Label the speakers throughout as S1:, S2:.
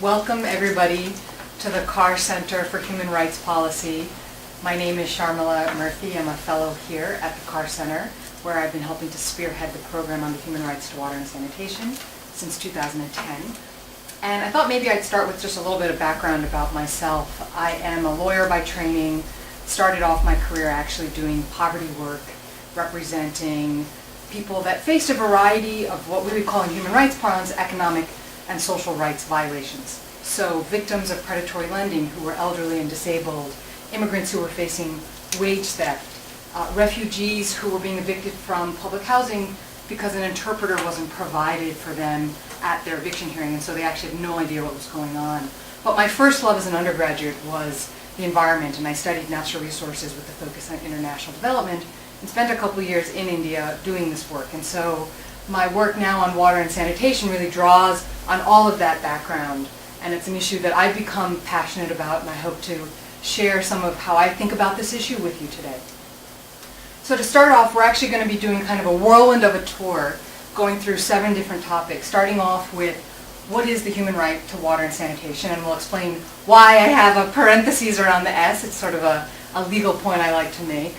S1: Welcome everybody to the Carr Center for Human Rights Policy. My name is Sharmila Murthy. I'm a fellow here at the Carr Center, where I've been helping to spearhead the program on the human rights to water and sanitation since 2010. And I thought maybe I'd start with just a little bit of background about myself. I am a lawyer by training, started off my career actually doing poverty work, representing people that faced a variety of what we would call in human rights parlance economic and social rights violations. So victims of predatory lending who were elderly and disabled, immigrants who were facing wage theft, refugees who were being evicted from public housing because an interpreter wasn't provided for them at their eviction hearing, and so they actually had no idea what was going on. But my first love as an undergraduate was the environment, and I studied natural resources with a focus on international development and spent a couple of years in India doing this work. And so my work now on water and sanitation really draws on all of that background, and it's an issue that I've become passionate about, and I hope to share some of how I think about this issue with you today. So to start off, we're actually going to be doing kind of a whirlwind of a tour, going through 7 different topics, starting off with what is the human right to water and sanitation, and we'll explain why I have a parentheses around the S. It's sort of a legal point I like to make.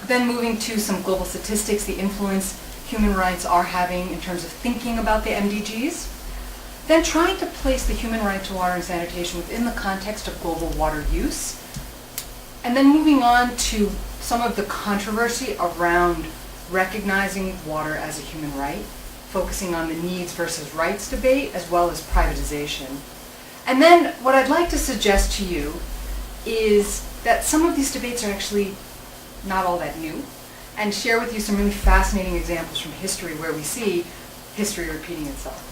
S1: Then moving to some global statistics, the influence human rights are having in terms of thinking about the MDGs. Then trying to place the human right to water and sanitation within the context of global water use. And then moving on to some of the controversy around recognizing water as a human right, focusing on the needs versus rights debate, as well as privatization. And then what I'd like to suggest to you is that some of these debates are actually not all that new, and share with you some really fascinating examples from history where we see history repeating itself.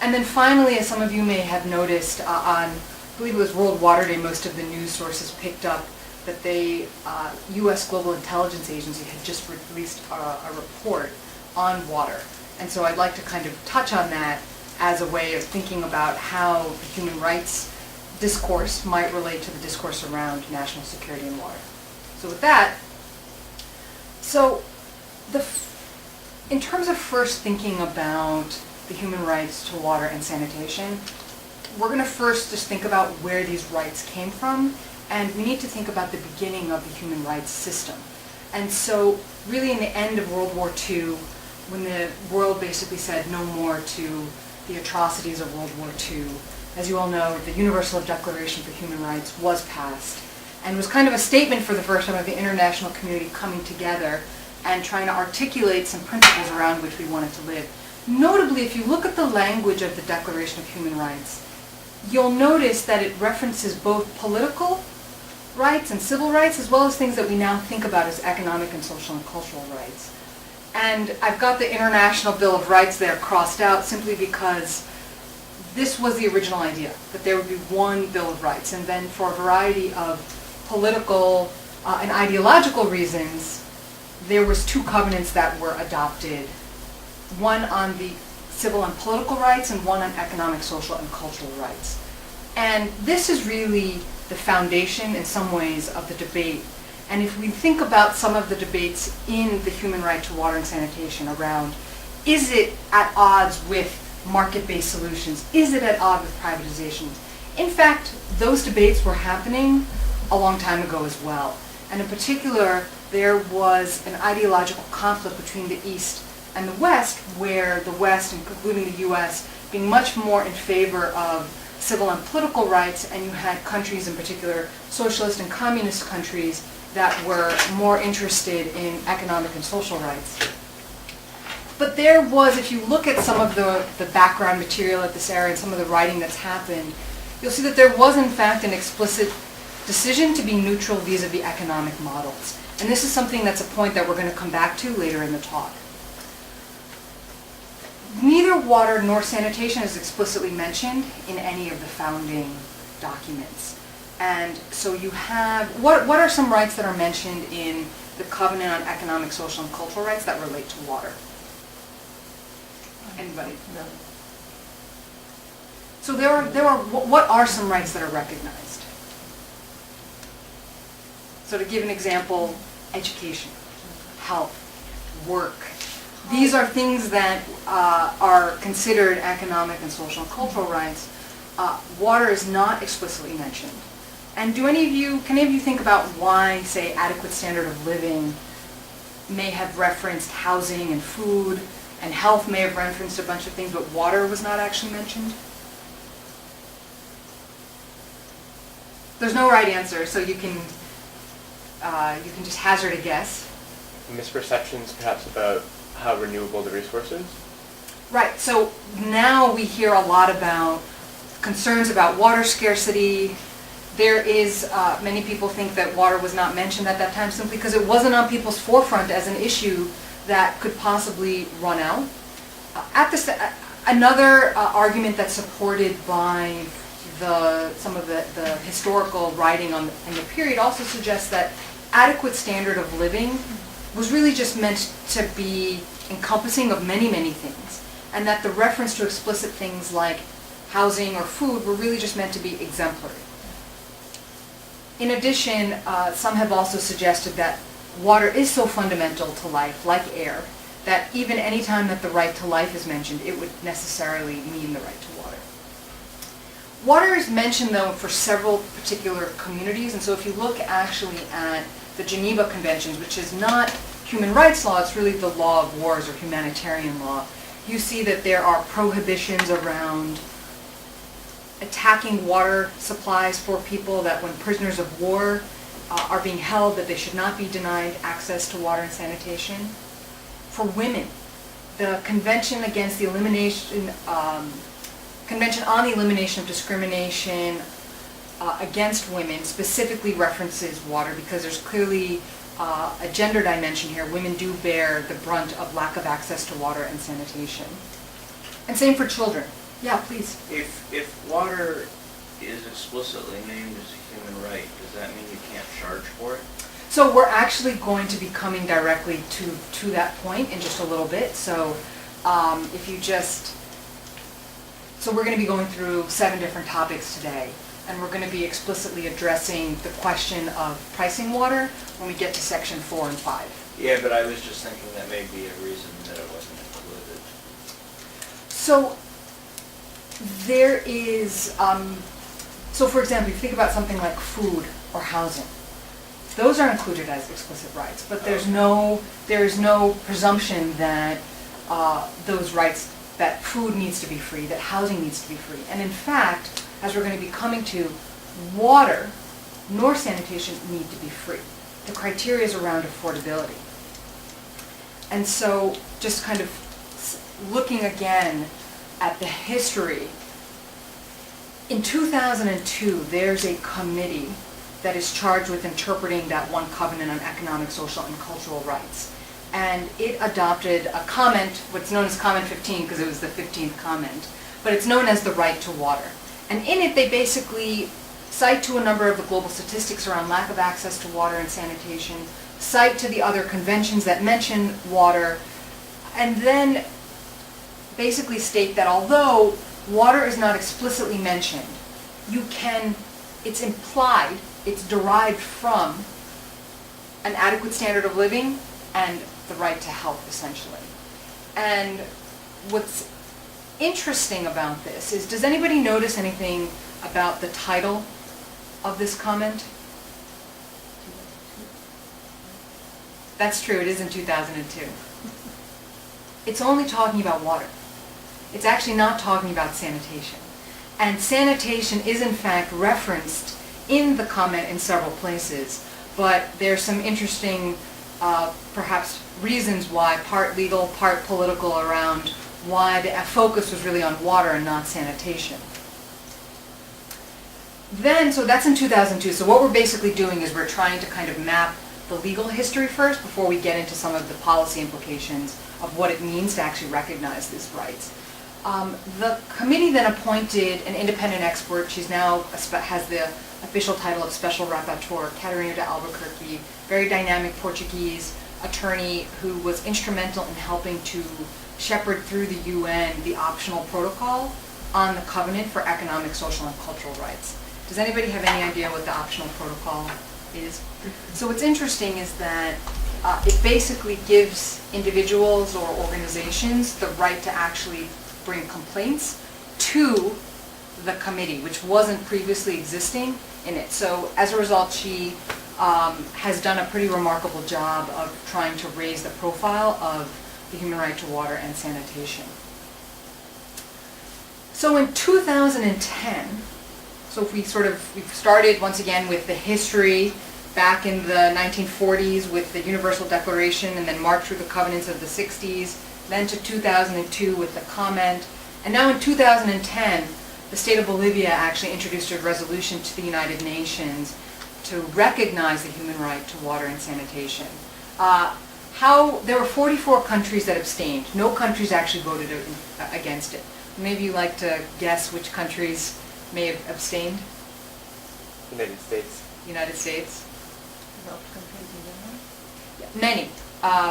S1: And then finally, as some of you may have noticed, on, I believe it was World Water Day, most of the news sources picked up that the U.S. Global Intelligence Agency had just released a report on water. And so I'd like to kind of touch on that as a way of thinking about how the human rights discourse might relate to the discourse around national security and water. So with that, in terms of first thinking about the human rights to water and sanitation, we're going to first just think about where these rights came from, and we need to think about the beginning of the human rights system. And so really in the end of World War II, when the world basically said no more to the atrocities of World War II, as you all know, the Universal Declaration for Human Rights was passed, and was kind of a statement for the first time of the international community coming together and trying to articulate some principles around which we wanted to live. Notably, if you look at the language of the Declaration of Human Rights, you'll notice that it references both political rights and civil rights, as well as things that we now think about as economic and social and cultural rights. And I've got the International Bill of Rights there crossed out simply because this was the original idea, that there would be one Bill of Rights, and then for a variety of political and ideological reasons, there was 2 covenants that were adopted, one on the civil and political rights and one on economic, social, and cultural rights. And this is really the foundation in some ways of the debate. And if we think about some of the debates in the human right to water and sanitation around, is it at odds with market-based solutions? Is it at odds with privatization? In fact, those debates were happening a long time ago as well. And in particular, there was an ideological conflict between the East and the West, where the West, including the U.S., being much more in favor of civil and political rights, and you had countries, in particular socialist and communist countries, that were more interested in economic and social rights. But there was, if you look at some of the background material at this era and some of the writing that's happened, you'll see that there was in fact an explicit decision to be neutral vis-a-vis economic models. And this is something that's a point that we're going to come back to later in the talk. Neither water nor sanitation is explicitly mentioned in any of the founding documents. And so you have, what are some rights that are mentioned in the Covenant on Economic, Social, and Cultural Rights that relate to water? Anybody? No. So what are some rights that are recognized? So to give an example, education, health, work. These are things that are considered economic and social and cultural rights. water is not explicitly mentioned. And can any of you think about why, say, adequate standard of living may have referenced housing and food, and health may have referenced a bunch of things, but water was not actually mentioned? There's no right answer, so you can just hazard a guess.
S2: Misperceptions perhaps about how renewable the resource is?
S1: Right, so now we hear a lot about concerns about water scarcity. There is, many people think that water was not mentioned at that time simply because it wasn't on people's forefront as an issue that could possibly run out. Another argument that's supported by some of the historical writing in the period also suggests that adequate standard of living was really just meant to be encompassing of many, many things, and that the reference to explicit things like housing or food were really just meant to be exemplary. In addition, some have also suggested that water is so fundamental to life, like air, that even any time that the right to life is mentioned, it would necessarily mean the right to water. Water is mentioned, though, for several particular communities, and so if you look actually at the Geneva Conventions, which is not human rights law, it's really the law of wars or humanitarian law, you see that there are prohibitions around attacking water supplies for people, that when prisoners of war are being held, that they should not be denied access to water and sanitation. For women, the Convention against the Elimination, Convention on the Elimination of Discrimination against women specifically references water because there's clearly a gender dimension here. Women do bear the brunt of lack of access to water and sanitation. And same for children. Yeah, please.
S3: If water is explicitly named as a human right, does that mean you can't charge for it?
S1: So we're actually going to be coming directly to that point in just a little bit. So so we're going to be going through 7 different topics today, and we're going to be explicitly addressing the question of pricing water when we get to section 4 and 5.
S3: Yeah, but I was just thinking that may be a reason that it wasn't included.
S1: So there is, so for example, if you think about something like food or housing, those are included as explicit rights, but there is no presumption that those rights, that food needs to be free, that housing needs to be free. And in fact, as we're going to be coming to, water nor sanitation need to be free. The criteria is around affordability. And so just kind of looking again at the history, in 2002, there's a committee that is charged with interpreting that one covenant on economic, social, and cultural rights. And it adopted a comment, what's known as Comment 15, because it was the 15th comment, but it's known as the right to water. And in it, they basically cite to a number of the global statistics around lack of access to water and sanitation, cite to the other conventions that mention water, and then basically state that although water is not explicitly mentioned, it's implied, it's derived from an adequate standard of living and the right to health, essentially. And what's interesting about this is, does anybody notice anything about the title of this comment? That's true, it is in 2002. It's only talking about water. It's actually not talking about sanitation. And sanitation is in fact referenced in the comment in several places, but there's some interesting perhaps reasons why, part legal, part political, around why the focus was really on water and not sanitation. Then, so that's in 2002, so what we're basically doing is we're trying to kind of map the legal history first before we get into some of the policy implications of what it means to actually recognize these rights. The committee then appointed an independent expert. She's now has the official title of Special Rapporteur, Catarina de Albuquerque, very dynamic Portuguese attorney who was instrumental in helping to shepherd through the UN the optional protocol on the Covenant for Economic, Social, and Cultural Rights. Does anybody have any idea what the optional protocol is? So what's interesting is that it basically gives individuals or organizations the right to actually bring complaints to the committee, which wasn't previously existing in it. So as a result, she has done a pretty remarkable job of trying to raise the profile of the human right to water and sanitation. So in 2010, so if we've started once again with the history back in the 1940s with the Universal Declaration, and then marched through the covenants of the 60s, then to 2002 with the comment, and now in 2010, the state of Bolivia actually introduced a resolution to the United Nations to recognize the human right to water and sanitation. There were 44 countries that abstained. No countries actually voted against it. Maybe you'd like to guess which countries may have abstained?
S2: United States.
S1: United States? Many.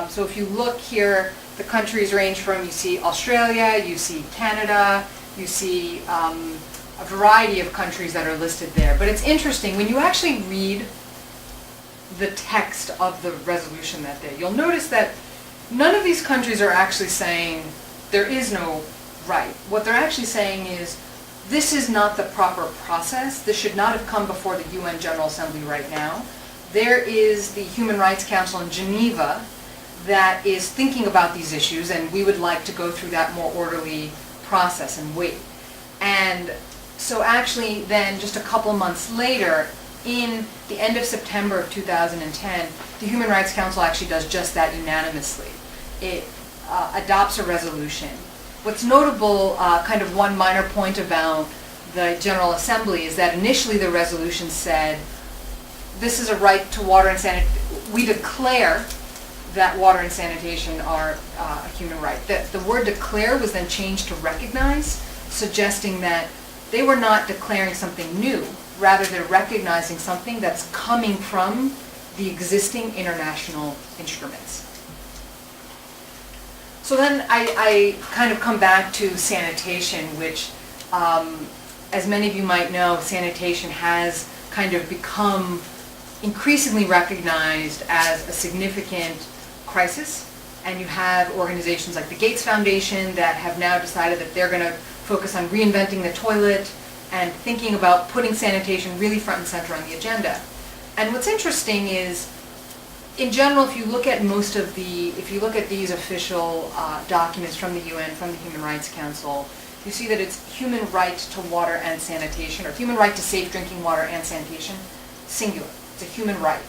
S1: So if you look here, the countries range from, you see Australia, you see Canada, you see a variety of countries that are listed there. But it's interesting, when you actually read the text of the resolution that day, you'll notice that none of these countries are actually saying there is no right. What they're actually saying is, this is not the proper process. This should not have come before the UN General Assembly right now. There is the Human Rights Council in Geneva that is thinking about these issues, and we would like to go through that more orderly process and wait. And so actually then just a couple months later, in the end of September of 2010, the Human Rights Council actually does just that unanimously. It adopts a resolution. What's notable, kind of one minor point about the General Assembly, is that initially the resolution said, this is a right to water and sanitation. We declare that water and sanitation are a human right. The word declare was then changed to recognize, suggesting that they were not declaring something new, rather they're recognizing something that's coming from the existing international instruments. So then I kind of come back to sanitation, which, as many of you might know, sanitation has kind of become increasingly recognized as a significant crisis. And you have organizations like the Gates Foundation that have now decided that they're going to focus on reinventing the toilet and thinking about putting sanitation really front and center on the agenda. And what's interesting is, in general, if you look at these official documents from the UN, from the Human Rights Council, you see that it's human right to water and sanitation, or human right to safe drinking water and sanitation, singular. It's a human right.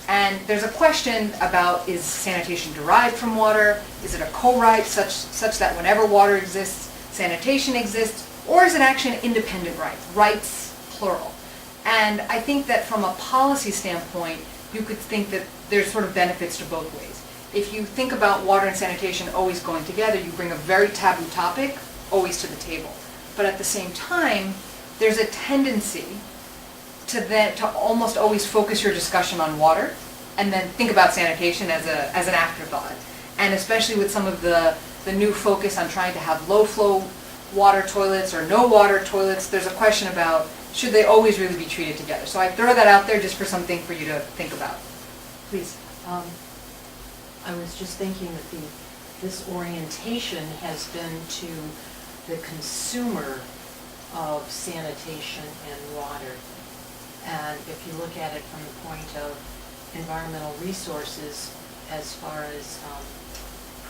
S1: And there's a question about, is sanitation derived from water? Is it a co-right such that whenever water exists, sanitation exists? Or is it actually an independent right? Rights, plural. And I think that from a policy standpoint, you could think that there's sort of benefits to both ways. If you think about water and sanitation always going together, you bring a very taboo topic always to the table. But at the same time, there's a tendency to almost always focus your discussion on water and then think about sanitation as an afterthought. And especially with some of the new focus on trying to have low flow water toilets or no water toilets, there's a question about, should they always really be treated together? So I throw that out there just for something for you to think about. Please.
S4: I was just thinking that this orientation has been to the consumer of sanitation and water. And if you look at it from the point of environmental resources, as far as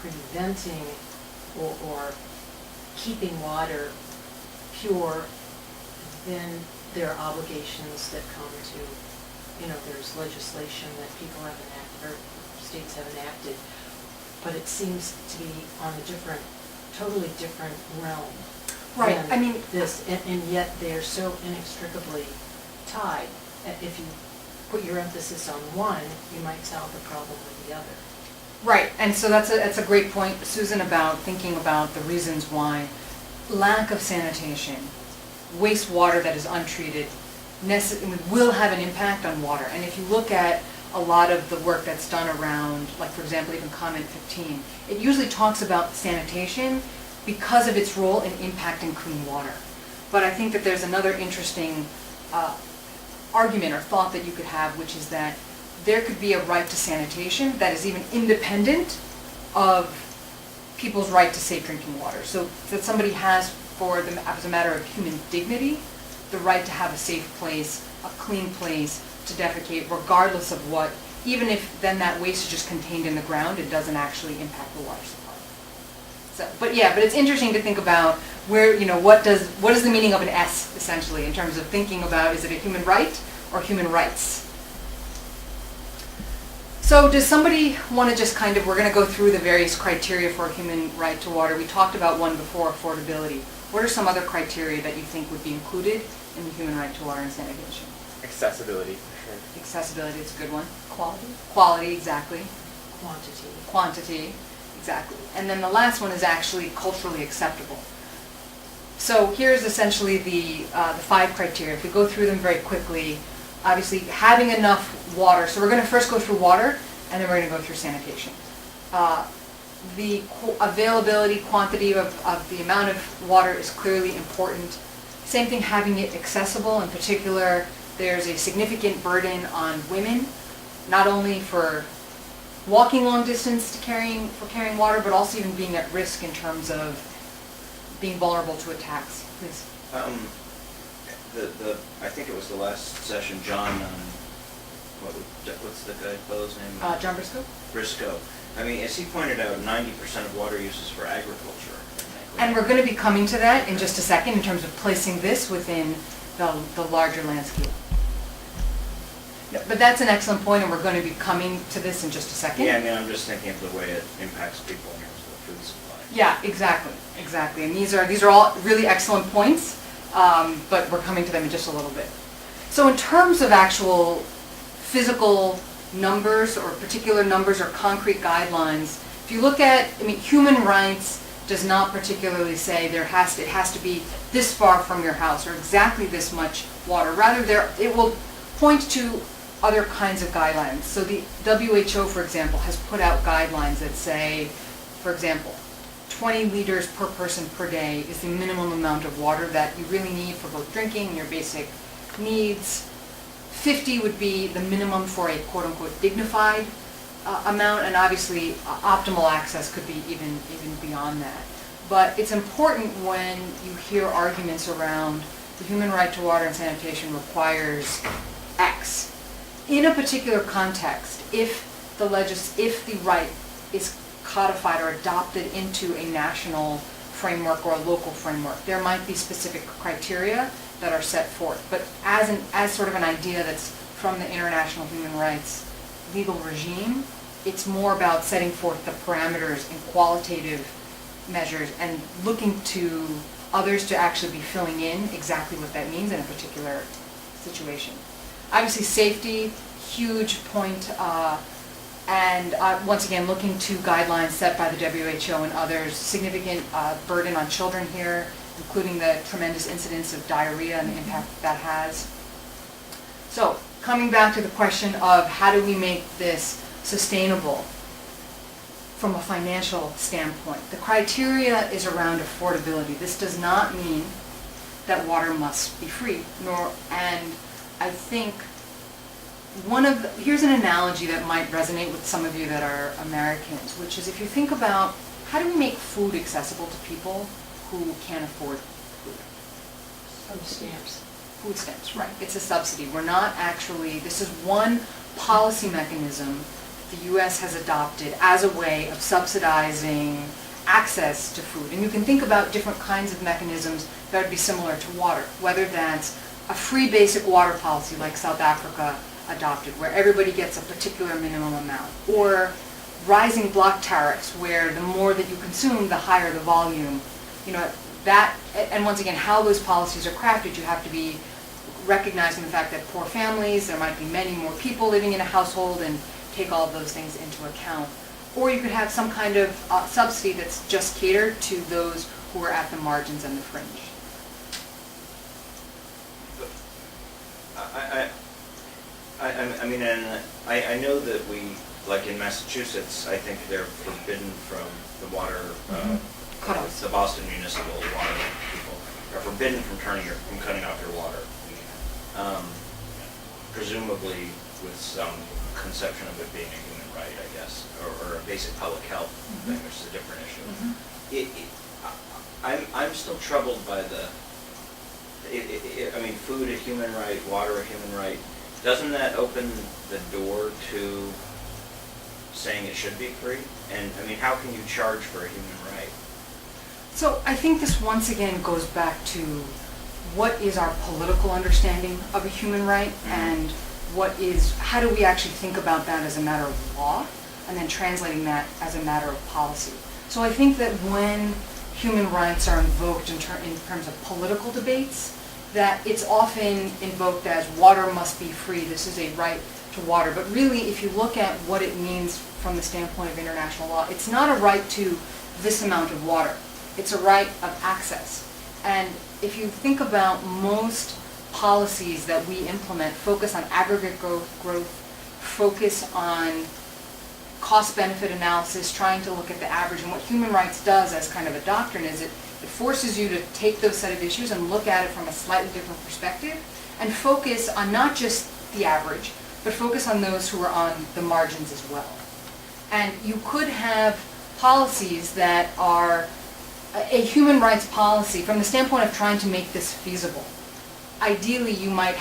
S4: preventing or keeping water pure, then there are obligations that come to, there's legislation that people have enacted, or states have enacted, but it seems to be on a totally different realm.
S1: Right,
S4: than
S1: I mean,
S4: this, and yet they're so inextricably tied. If you put your emphasis on one, you might solve the problem with the other.
S1: right, and so that's a great point, Susan, about thinking about the reasons why lack of sanitation, wastewater that is untreated, will have an impact on water. And if you look at a lot of the work that's done around, like for example, even Comment 15, it usually talks about sanitation because of its role in impacting clean water. But I think that there's another interesting argument or thought that you could have, which is that there could be a right to sanitation that is even independent of people's right to safe drinking water. So that somebody has as a matter of human dignity, the right to have a safe place, a clean place to defecate, regardless of what, even if then that waste is just contained in the ground, it doesn't actually impact the water supply. So, but it's interesting to think about where, what is the meaning of an S, essentially, in terms of thinking about, is it a human right or human rights? So does somebody want to just we're going to go through the various criteria for a human right to water. We talked about one before, affordability. What are some other criteria that you think would be included in the human right to water and sanitation?
S2: Accessibility, for sure.
S1: Accessibility is a good one.
S4: Quality.
S1: Quality, exactly.
S4: Quantity.
S1: Quantity, exactly. And then the last one is actually culturally acceptable. So here's essentially the 5 criteria. If we go through them very quickly, obviously having enough water. So we're going to first go through water, and then we're going to go through sanitation. The availability, quantity of the amount of water is clearly important. Same thing, having it accessible. In particular, there's a significant burden on women, not only for walking long distance for carrying water, but also even being at risk in terms of being vulnerable to attacks. Please.
S3: I think it was the last session, John, what's the fellow's name?
S1: John Briscoe?
S3: Briscoe. I mean, as he pointed out, 90% of water use is for agriculture.
S1: And we're going to be coming to that in just a second in terms of placing this within the larger landscape. Yeah, but that's an excellent point, and we're going to be coming to this in just a second.
S3: Yeah, I mean, I'm just thinking of the way it impacts people in terms of the food supply.
S1: Yeah, exactly. And these are all really excellent points, but we're coming to them in just a little bit. So in terms of actual physical numbers or particular numbers or concrete guidelines, if you look at, human rights does not particularly say it has to be this far from your house or exactly this much water. Rather, it will point to other kinds of guidelines. So the WHO, for example, has put out guidelines that say, for example, 20 liters per person per day is the minimum amount of water that you really need for both drinking and your basic needs. 50 would be the minimum for a quote-unquote dignified amount, and obviously optimal access could be even beyond that. But it's important when you hear arguments around the human right to water and sanitation requires X. In a particular context, if the right is codified or adopted into a national framework or a local framework, there might be specific criteria that are set forth. But as sort of an idea that's from the international human rights legal regime, it's more about setting forth the parameters and qualitative measures and looking to others to actually be filling in exactly what that means in a particular situation. Obviously safety, huge point, and once again looking to guidelines set by the WHO and others, significant burden on children here, including the tremendous incidence of diarrhea and the impact that has. So coming back to the question of how do we make this sustainable from a financial standpoint. The criteria is around affordability. This does not mean that water must be free, and I think here's an analogy that might resonate with some of you that are Americans, which is if you think about how do we make food accessible to people who can't afford food?
S4: Food stamps.
S1: Food stamps, right. It's a subsidy. We're not actually, this is one policy mechanism the U.S. has adopted as a way of subsidizing access to food. And you can think about different kinds of mechanisms that would be similar to water, whether that's a free basic water policy like South Africa adopted, where everybody gets a particular minimum amount, or rising block tariffs, where the more that you consume, the higher the volume. And once again, how those policies are crafted, you have to be recognizing the fact that poor families, there might be many more people living in a household, and take all of those things into account. Or you could have some kind of subsidy that's just catered to those who are at the margins and the fringe.
S3: I know that we, like in Massachusetts, I think they're forbidden from the water,
S1: Cutoffs.
S3: the Boston Municipal water people are forbidden from cutting off your water. Presumably with some conception of it being a human right, I guess, or a basic public health thing, which is a different issue. I'm still troubled by I mean, food a human right, water a human right. Doesn't that open the door to saying it should be free? And I mean, how can you charge for a human right?
S1: So I think this once again goes back to what is our political understanding of a human right, and how do we actually think about that as a matter of law, and then translating that as a matter of policy. So I think that when human rights are invoked in terms of political debates, that it's often invoked as water must be free, this is a right to water. But really, if you look at what it means from the standpoint of international law, it's not a right to this amount of water. It's a right of access. And if you think about most policies that we implement, focus on aggregate growth, focus on cost-benefit analysis, trying to look at the average. And what human rights does as kind of a doctrine is it forces you to take those set of issues and look at it from a slightly different perspective and focus on not just the average, but focus on those who are on the margins as well. And you could have policies that are a human rights policy from the standpoint of trying to make this feasible. Ideally, you might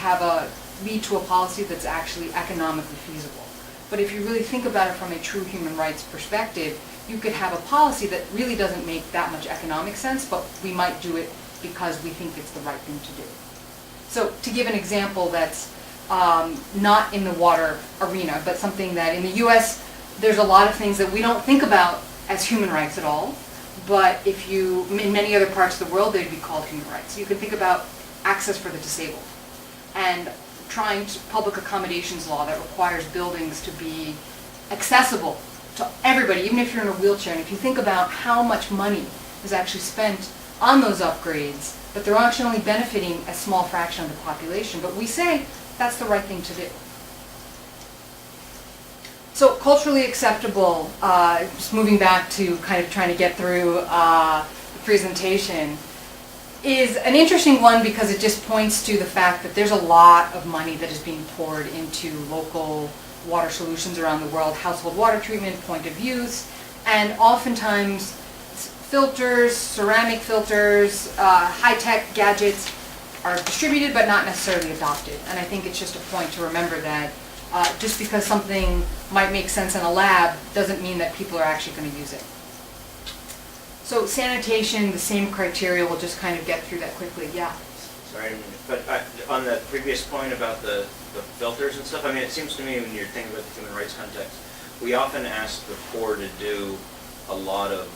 S1: lead to a policy that's actually economically feasible. But if you really think about it from a true human rights perspective, you could have a policy that really doesn't make that much economic sense, but we might do it because we think it's the right thing to do. So to give an example that's not in the water arena, but something that in the US, there's a lot of things that we don't think about as human rights at all, but in many other parts of the world, they'd be called human rights. You can think about access for the disabled and public accommodations law that requires buildings to be accessible to everybody, even if you're in a wheelchair. And if you think about how much money is actually spent on those upgrades, but they're actually only benefiting a small fraction of the population, but we say that's the right thing to do. So culturally acceptable, just moving back to kind of trying to get through the presentation, is an interesting one because it just points to the fact that there's a lot of money that is being poured into local water solutions around the world, household water treatment, point of use, and oftentimes filters, ceramic filters, high-tech gadgets are distributed but not necessarily adopted. And I think it's just a point to remember that just because something might make sense in a lab doesn't mean that people are actually going to use it. So sanitation, the same criteria, we'll just kind of get through that quickly. Yeah.
S3: Sorry, but on that previous point about the filters and stuff, I mean, it seems to me when you're thinking about the human rights context, we often ask the poor to do a lot of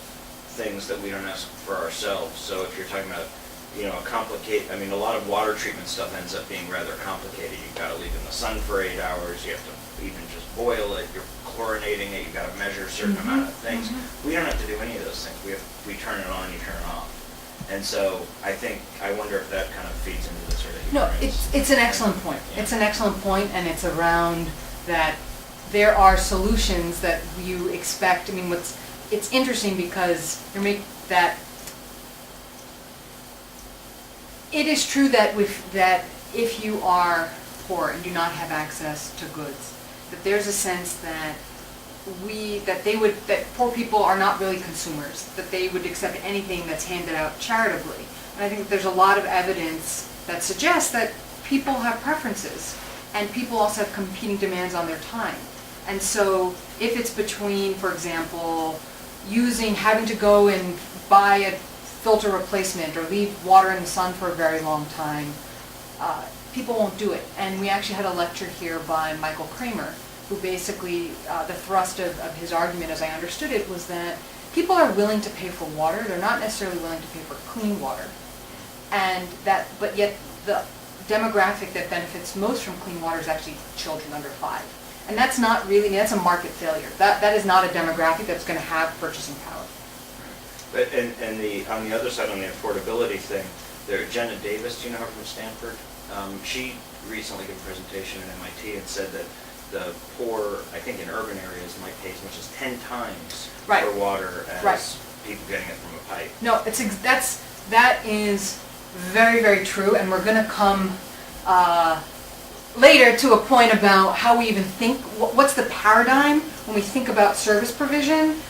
S3: things that we don't ask for ourselves. So if you're talking about, a lot of water treatment stuff ends up being rather complicated. You've got to leave it in the sun for 8 hours. You have to even just boil it. You're chlorinating it. You've got to measure a certain amount of things. We don't have to do any of those things. We turn it on, you turn it off. And so I wonder if that kind of feeds into the sort of human rights.
S1: It's an excellent point.
S3: Yeah.
S1: It's an excellent point, and it's around that there are solutions that you expect. I mean, it's interesting because it is true that if you are poor and do not have access to goods, that there's a sense that poor people are not really consumers, that they would accept anything that's handed out charitably. And I think that there's a lot of evidence that suggests that people have preferences, and people also have competing demands on their time. And so if it's between, for example, having to go and buy a filter replacement or leave water in the sun for a very long time, people won't do it. And we actually had a lecture here by Michael Kramer, who basically, the thrust of his argument, as I understood it, was that people are willing to pay for water. They're not necessarily willing to pay for clean water. But yet the demographic that benefits most from clean water is actually children under 5. And that's not really, that's a market failure. That is not a demographic that's going to have purchasing power.
S3: But on the other side, on the affordability thing, Jenna Davis, do you know her from Stanford? She recently gave a presentation at MIT and said that the poor, I think in urban areas, might pay as much as 10 times for water as people getting it from a pipe.
S1: No, that is very, very true, and we're going to come later to a point about how we even think, what's the paradigm when we think about service provision.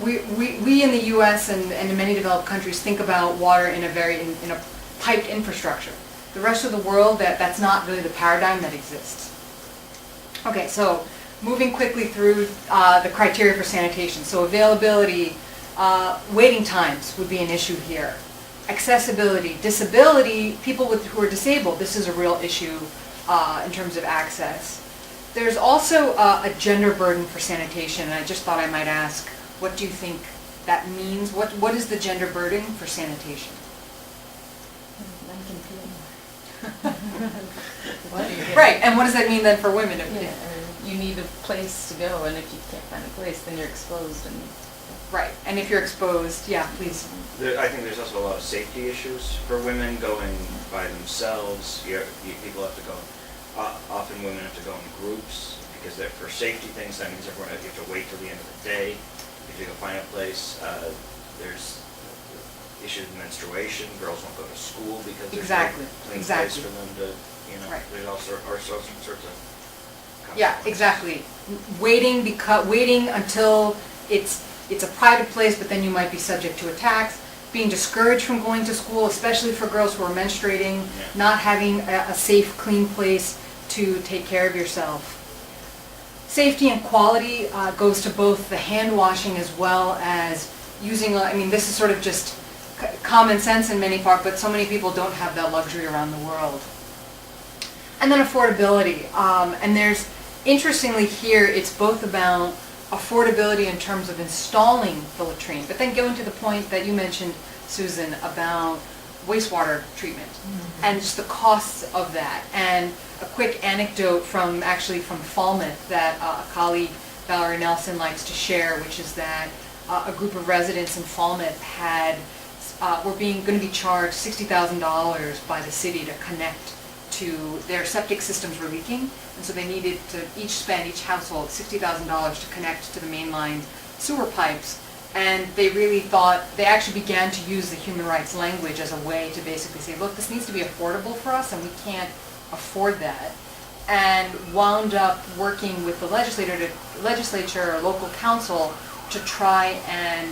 S1: we in the U.S. and in many developed countries think about water in a piped infrastructure. The rest of the world, that's not really the paradigm that exists. Okay, so moving quickly through the criteria for sanitation. So availability, waiting times would be an issue here. Accessibility, disability, people who are disabled, this is a real issue in terms of access. There's also a gender burden for sanitation, and I just thought I might ask, what do you think that means? What is the gender burden for sanitation?
S5: Men can pay more.
S1: Right, and what does that mean then for women?
S5: Yeah, or you need a place to go, and if you can't find a place, then you're exposed. And
S1: Right, and if you're exposed, yeah, please.
S3: I think there's also a lot of safety issues for women going by themselves. People have to go, often women have to go in groups because they're for safety things. That means you have to wait till the end of the day. If you go find a place, there's issues of menstruation. Girls won't go to school because there's
S1: Exactly,
S3: no clean
S1: exactly.
S3: place for them to,
S1: Right.
S3: there's all sorts of
S1: Yeah,
S3: consequences.
S1: exactly. Waiting until it's a private place, but then you might be subject to attacks. Being discouraged from going to school, especially for girls who are menstruating,
S3: Yeah.
S1: not having a safe, clean place to take care of yourself. Safety and quality goes to both the hand washing as well as using, this is sort of just common sense in many parts, but so many people don't have that luxury around the world. And then affordability. And there's, interestingly here, it's both about affordability in terms of installing the latrine, but then going to the point that you mentioned, Susan, about wastewater treatment and just the costs of that. And a quick anecdote from Falmouth that a colleague, Valerie Nelson, likes to share, which is that a group of residents in Falmouth were going to be charged $60,000 by the city to connect to their septic systems were leaking, and so they needed to each household $60,000 to connect to the mainline sewer pipes. And they really thought, they actually began to use the human rights language as a way to basically say, look, this needs to be affordable for us and we can't afford that. And wound up working with the legislature or local council to try and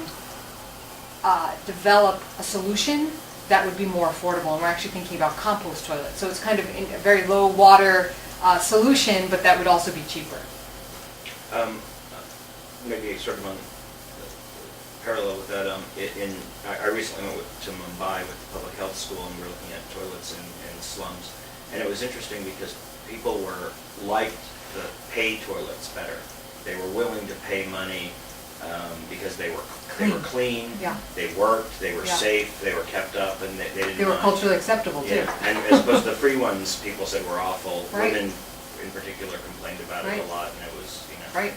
S1: develop a solution that would be more affordable. And we're actually thinking about compost toilets. So it's kind of a very low water solution, but that would also be cheaper.
S3: Maybe sort of on parallel with that, I recently went to Mumbai with the public health school, and we were looking at toilets in slums. And it was interesting because people liked the pay toilets better. They were willing to pay money because they were clean,
S1: Yeah.
S3: they worked, they were
S1: Yeah.
S3: safe, they were kept up, and they didn't
S1: They were
S3: mind.
S1: culturally acceptable too.
S3: Yeah, and as opposed to the free ones, people said were awful.
S1: Right.
S3: Women in particular complained about it
S1: Right.
S3: a lot, and it was,
S1: Right.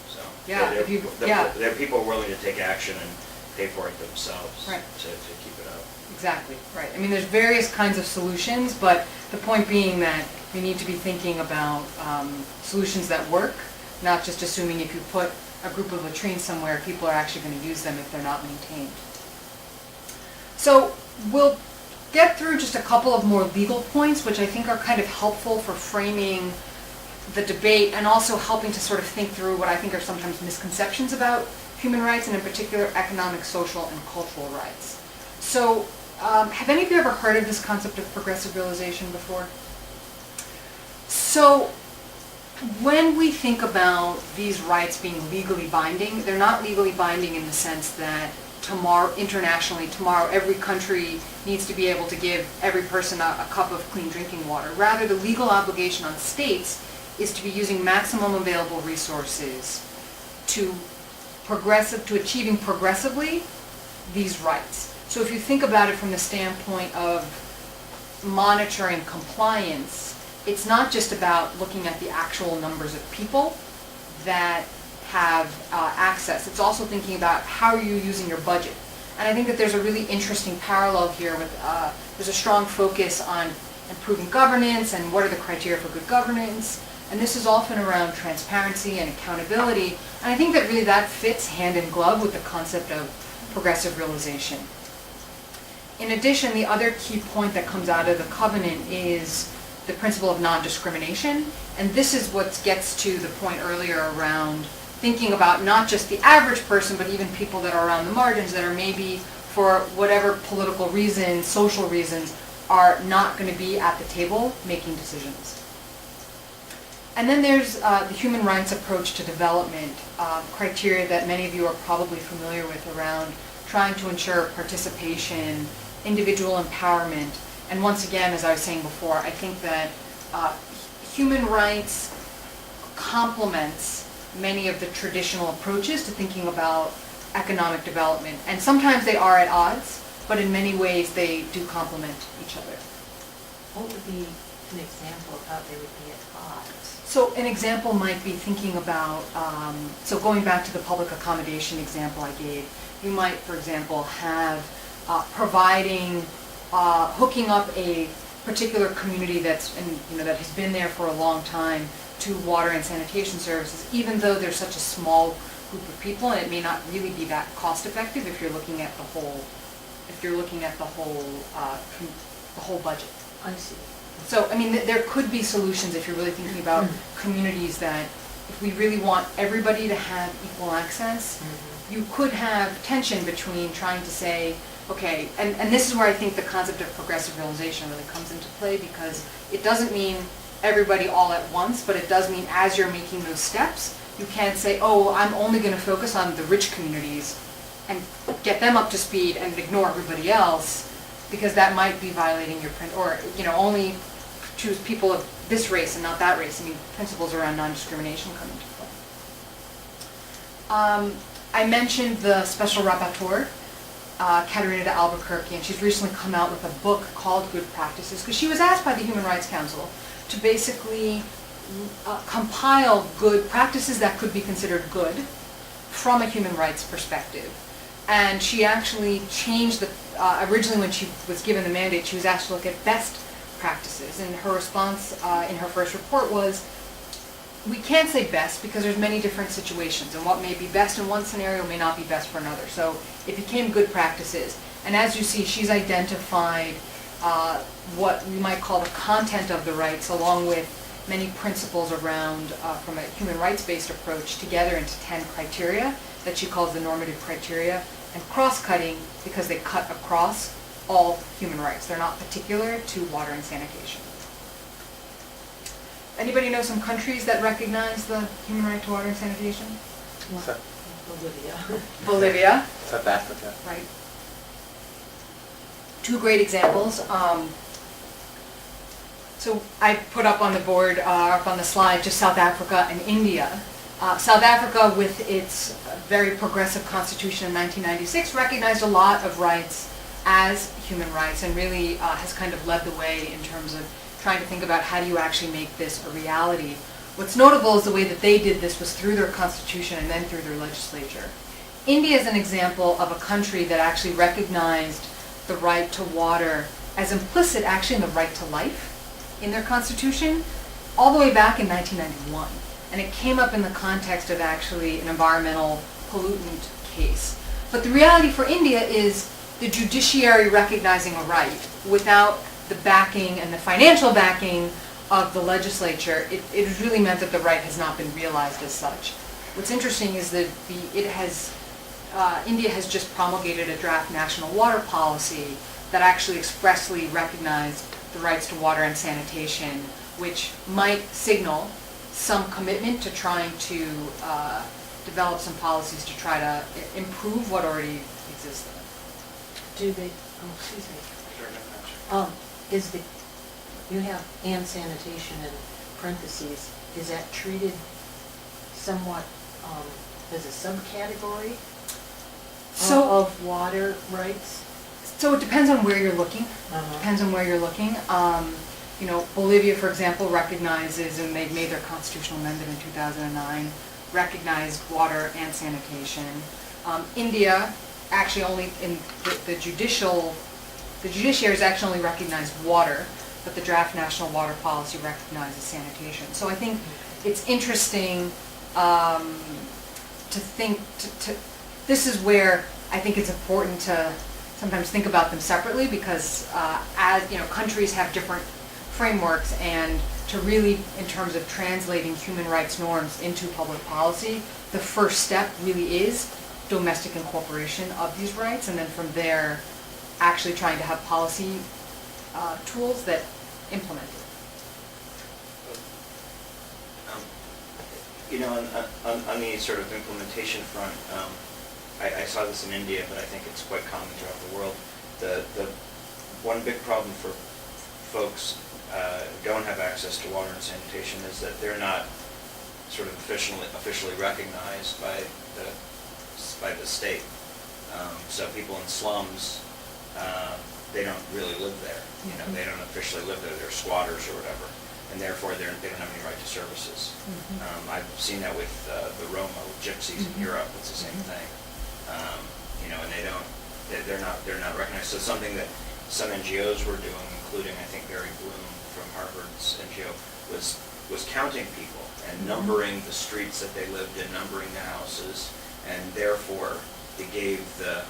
S3: so.
S1: Yeah,
S3: There are people willing to take action and pay for it themselves
S1: Right.
S3: to keep it up.
S1: Exactly, right. There's various kinds of solutions, but the point being that we need to be thinking about solutions that work, not just assuming if you put a group of latrines somewhere, people are actually going to use them if they're not maintained. So we'll get through just a couple of more legal points, which I think are kind of helpful for framing the debate and also helping to sort of think through what I think are sometimes misconceptions about human rights, and in particular economic, social, and cultural rights. So have any of you ever heard of this concept of progressive realization before? So when we think about these rights being legally binding, they're not legally binding in the sense that internationally, tomorrow every country needs to be able to give every person a cup of clean drinking water. Rather, the legal obligation on states is to be using maximum available resources to achieving progressively these rights. So if you think about it from the standpoint of monitoring compliance, it's not just about looking at the actual numbers of people that have access. It's also thinking about how are you using your budget. And I think that there's a really interesting parallel here with, there's a strong focus on improving governance and what are the criteria for good governance. And this is often around transparency and accountability. And I think that really that fits hand in glove with the concept of progressive realization. In addition, the other key point that comes out of the covenant is the principle of non-discrimination. And this is what gets to the point earlier around thinking about not just the average person, but even people that are around the margins that are maybe, for whatever political reasons, social reasons, are not going to be at the table making decisions. And then there's the human rights approach to development, criteria that many of you are probably familiar with around trying to ensure participation, individual empowerment. And once again, as I was saying before, I think that human rights complements many of the traditional approaches to thinking about economic development. And sometimes they are at odds, but in many ways they do complement each other.
S4: What would be an example of how they would be at odds?
S1: So an example might be thinking about, so going back to the public accommodation example I gave, you might, for example, have providing, hooking up a particular community that's, that has been there for a long time to water and sanitation services, even though there's such a small group of people, and it may not really be that cost effective if you're looking at the whole, the whole budget.
S4: I see.
S1: So, there could be solutions if you're really thinking about communities that, if we really want everybody to have equal access, you could have tension between trying to say, okay, and this is where I think the concept of progressive realization really comes into play, because it doesn't mean everybody all at once, but it does mean as you're making those steps, you can't say, oh, I'm only going to focus on the rich communities and get them up to speed and ignore everybody else, because that might be violating your or only choose people of this race and not that race. Principles around non-discrimination come into play. I mentioned the special rapporteur, Caterina de Albuquerque, and she's recently come out with a book called Good Practices, because she was asked by the Human Rights Council to basically compile good practices that could be considered good from a human rights perspective. And she actually changed the, originally when she was given the mandate, she was asked to look at best practices. And her response in her first report was, we can't say best because there's many different situations, and what may be best in one scenario may not be best for another. So it became good practices. And as you see, she's identified what we might call the content of the rights, along with many principles around, from a human rights-based approach, together into 10 criteria that she calls the normative criteria, and cross-cutting because they cut across all human rights. They're not particular to water and sanitation. Anybody know some countries that recognize the human right to water and sanitation?
S4: Bolivia.
S1: Bolivia.
S2: South Africa.
S1: Right. Two great examples. So I put up on the board, up on the slide, just South Africa and India. South Africa, with its very progressive constitution in 1996, recognized a lot of rights as human rights, and really has kind of led the way in terms of trying to think about how do you actually make this a reality. What's notable is the way that they did this was through their constitution and then through their legislature. India is an example of a country that actually recognized the right to water as implicit actually in the right to life in their constitution all the way back in 1991. And it came up in the context of actually an environmental pollutant case. But the reality for India is the judiciary recognizing a right without the backing and the financial backing of the legislature. It has really meant that the right has not been realized as such. What's interesting is that India has just promulgated a draft national water policy that actually expressly recognized the rights to water and sanitation, which might signal some commitment to trying to develop some policies to try to improve what already exists.
S4: Do they, excuse me. Is the, you have and sanitation in parentheses, is that treated somewhat as a subcategory of water rights?
S1: So it depends on where you're looking.
S4: Uh-huh.
S1: Depends on where you're looking. Bolivia, for example, recognizes, and they've made their constitutional amendment in 2009, recognized water and sanitation. India, actually only in the judiciary has actually only recognized water, but the draft national water policy recognizes sanitation. So I think it's interesting to think, this is where I think it's important to sometimes think about them separately, because as countries have different frameworks, and to really, in terms of translating human rights norms into public policy, the first step really is domestic incorporation of these rights, and then from there, actually trying to have policy tools that implement it.
S3: You know, on the sort of implementation front, I saw this in India, but I think it's quite common throughout the world. The one big problem for folks who don't have access to water and sanitation is that they're not sort of officially recognized by the state. So people in slums, they don't really live there. You know, they don't officially live there. They're squatters or whatever, and therefore they don't have any right to services. I've seen that with the Roma, with gypsies in Europe. It's the same thing. You know, and they're not recognized. So something that some NGOs were doing, including I think Barry Bloom from Harvard's NGO, was counting people and numbering the streets that they lived in, numbering the houses, and therefore it gave the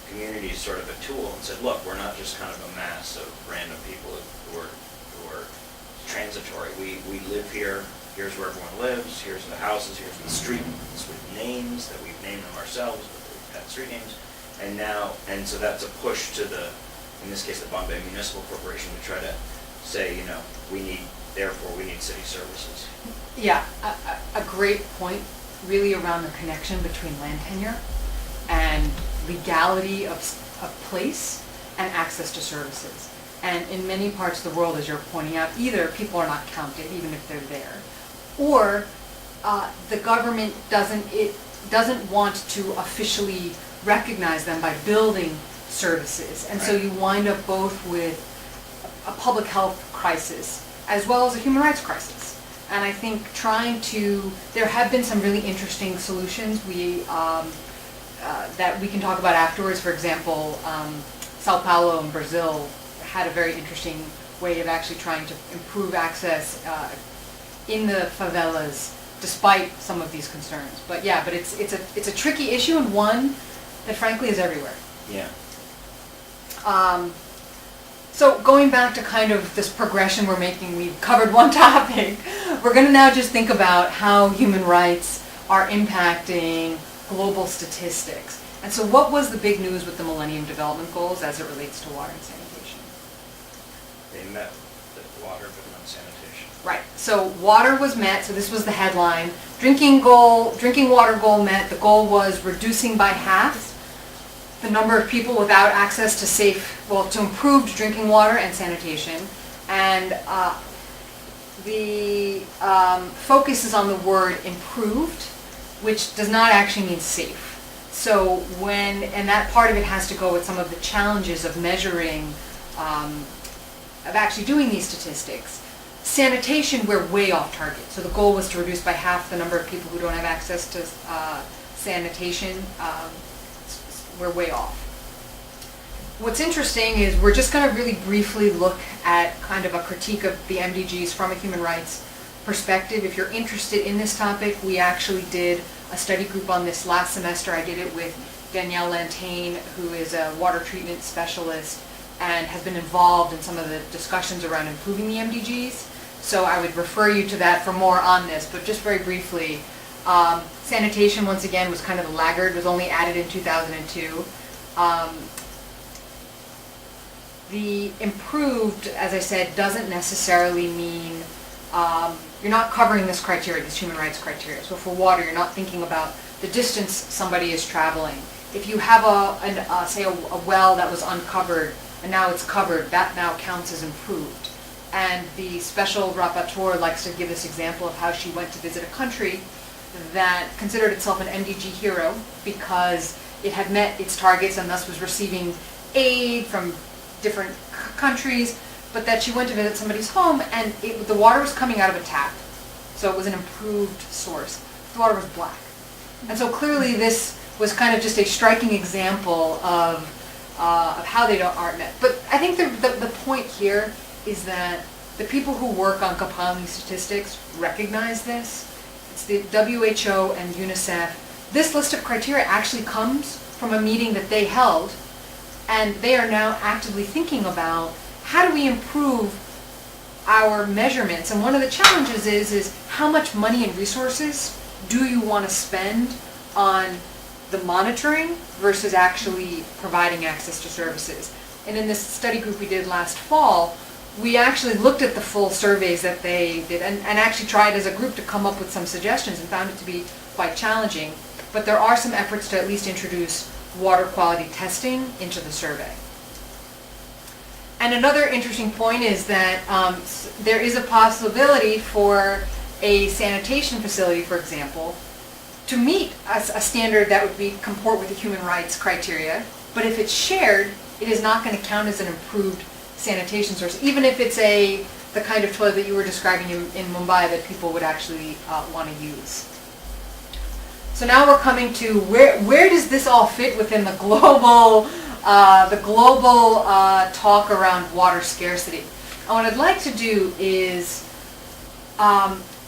S3: community sort of a tool and said, look, we're not just kind of a mass of random people who are transitory. We live here. Here's where everyone lives. Here's the houses. Here's the street names that we've named them ourselves, but we've had street names. And so that's a push to in this case, the Bombay Municipal Corporation to try to say, you know, we need city services.
S1: Yeah, a great point really around the connection between land tenure and legality of place and access to services. And in many parts of the world, as you're pointing out, either people are not counted, even if they're there, or the government doesn't want to officially recognize them by building services. And so you wind up both with a public health crisis as well as a human rights crisis. And I think there have been some really interesting solutions that we can talk about afterwards. For example, Sao Paulo in Brazil had a very interesting way of actually trying to improve access in the favelas, despite some of these concerns. But yeah, but it's a tricky issue, and one that frankly is everywhere.
S3: Yeah.
S1: So going back to kind of this progression we're making, we've covered one topic. We're going to now just think about how human rights are impacting global statistics. And so what was the big news with the Millennium Development Goals as it relates to water and sanitation?
S3: They met the water, but not sanitation.
S1: Right, so water was met, so this was the headline. Drinking water goal met. The goal was reducing by half the number of people without access to improved drinking water and sanitation. And the focus is on the word improved, which does not actually mean safe. So and that part of it has to go with some of the challenges of measuring, of actually doing these statistics. Sanitation, we're way off target. So the goal was to reduce by half the number of people who don't have access to sanitation. We're way off. What's interesting is we're just going to really briefly look at kind of a critique of the MDGs from a human rights perspective. If you're interested in this topic, we actually did a study group on this last semester. I did it with Danielle Lantain, who is a water treatment specialist and has been involved in some of the discussions around improving the MDGs. So I would refer you to that for more on this, but just very briefly, sanitation, once again, was kind of the laggard, was only added in 2002. The improved, as I said, doesn't necessarily mean you're not covering this criteria, this human rights criteria. So for water, you're not thinking about the distance somebody is traveling. If you have say a well that was uncovered and now it's covered, that now counts as improved. And the special rapporteur likes to give this example of how she went to visit a country that considered itself an MDG hero because it had met its targets and thus was receiving aid from different countries, but that she went to visit somebody's home and the water was coming out of a tap. So it was an improved source. The water was black. And so clearly this was kind of just a striking example of how they aren't met. But I think the point here is that the people who work on compiling statistics recognize this. It's the WHO and UNICEF. This list of criteria actually comes from a meeting that they held, and they are now actively thinking about how do we improve our measurements. And one of the challenges is how much money and resources do you want to spend on the monitoring versus actually providing access to services. And in this study group we did last fall, we actually looked at the full surveys that they did and actually tried as a group to come up with some suggestions and found it to be quite challenging. But there are some efforts to at least introduce water quality testing into the survey. And another interesting point is that there is a possibility for a sanitation facility, for example, to meet a standard that would be comport with the human rights criteria, but if it's shared, it is not going to count as an improved sanitation source, even if it's the kind of toilet that you were describing in Mumbai that people would actually want to use. So now we're coming to where does this all fit within the global talk around water scarcity. And what I'd like to do is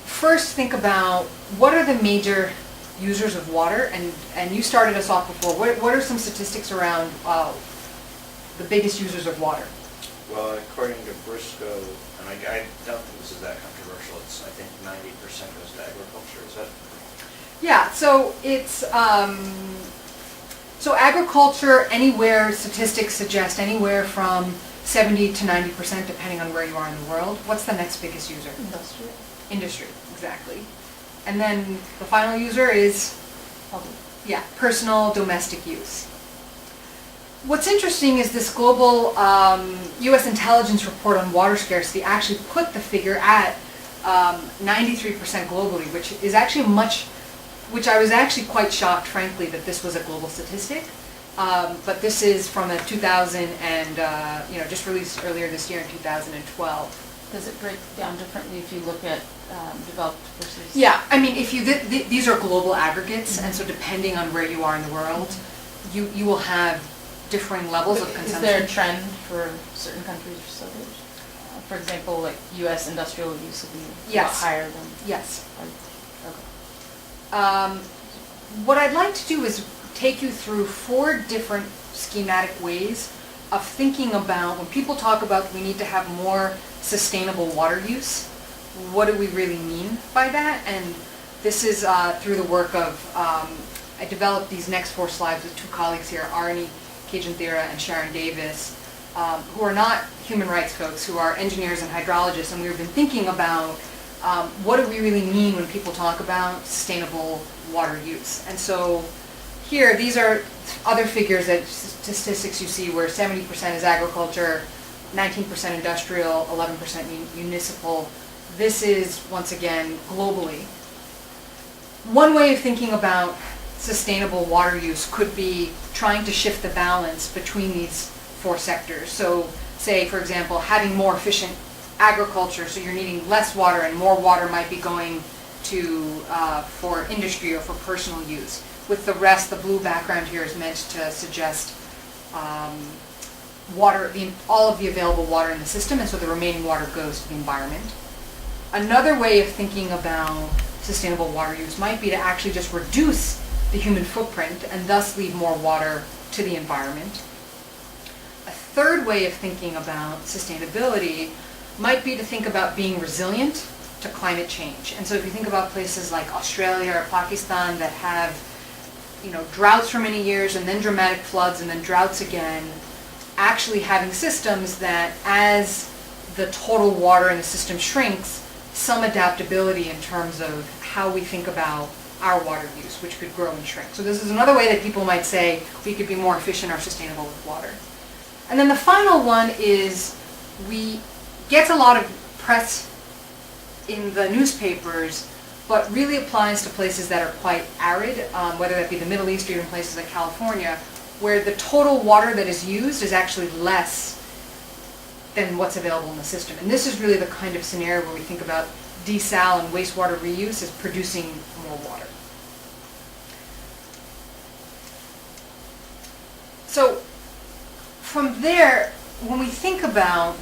S1: first think about what are the major users of water, and you started us off before. What are some statistics around the biggest users of water?
S3: Well, according to Briscoe, and I don't think this is that controversial, I think 90% goes to agriculture, is that?
S1: Yeah, so it's, so agriculture, anywhere, statistics suggest anywhere from 70 to 90%, depending on where you are in the world. What's the next biggest user?
S5: Industrial.
S1: Industry, exactly. And then the final user is,
S5: Public.
S1: yeah, personal domestic use. What's interesting is this global U.S. intelligence report on water scarcity actually put the figure at 93% globally, which is actually which I was actually quite shocked, frankly, that this was a global statistic. But this is from a 2000 and, just released earlier this year in 2012.
S5: Does it break down differently if you look at developed versus?
S1: Yeah, I mean, if you these are global aggregates, and so depending on where you are in the world, you will have differing levels of consumption.
S5: Is there a trend for certain countries or so? For example, like U.S. industrial use will be a lot higher than.
S1: Yes.
S5: Okay.
S1: What I'd like to do is take you through 4 different schematic ways of thinking about when people talk about we need to have more sustainable water use. What do we really mean by that? And this is through the work of, I developed these next 4 slides with 2 colleagues here, Arnie Kajanthira and Sharon Davis, who are not human rights folks, who are engineers and hydrologists, and we've been thinking about what do we really mean when people talk about sustainable water use. And so here, these are other figures that statistics you see where 70% is agriculture, 19% industrial, 11% municipal. This is, once again, globally. One way of thinking about sustainable water use could be trying to shift the balance between these 4 sectors. So say, for example, having more efficient agriculture, so you're needing less water and more water might be going to for industry or for personal use. With the rest, the blue background here is meant to suggest all of the available water in the system, and so the remaining water goes to the environment. Another way of thinking about sustainable water use might be to actually just reduce the human footprint and thus leave more water to the environment. A third way of thinking about sustainability might be to think about being resilient to climate change. And so if you think about places like Australia or Pakistan that have droughts for many years and then dramatic floods and then droughts again, actually having systems that as the total water in the system shrinks, some adaptability in terms of how we think about our water use, which could grow and shrink. So this is another way that people might say we could be more efficient or sustainable with water. And then the final one is gets a lot of press in the newspapers, but really applies to places that are quite arid, whether that be the Middle East or even places like California, where the total water that is used is actually less than what's available in the system. And this is really the kind of scenario where we think about desal and wastewater reuse as producing more water. So from there, when we think about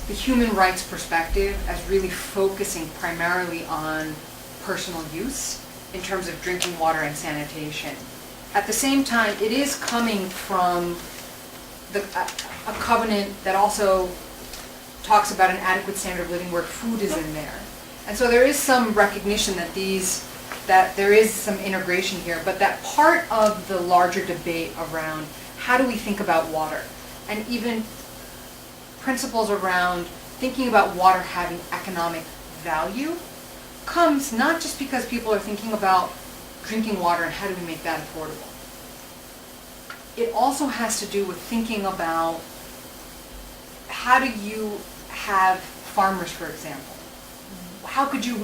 S1: the human rights perspective as really focusing primarily on personal use in terms of drinking water and sanitation, at the same time, it is coming from a covenant that also talks about an adequate standard of living where food is in there. And so there is some recognition that that there is some integration here, but that part of the larger debate around how do we think about water, and even principles around thinking about water having economic value, comes not just because people are thinking about drinking water and how do we make that affordable. It also has to do with thinking about how do you have farmers, for example, how could you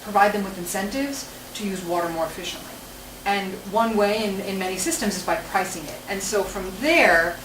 S1: provide them with incentives to use water more efficiently? And one way in many systems is by pricing it. And so from there,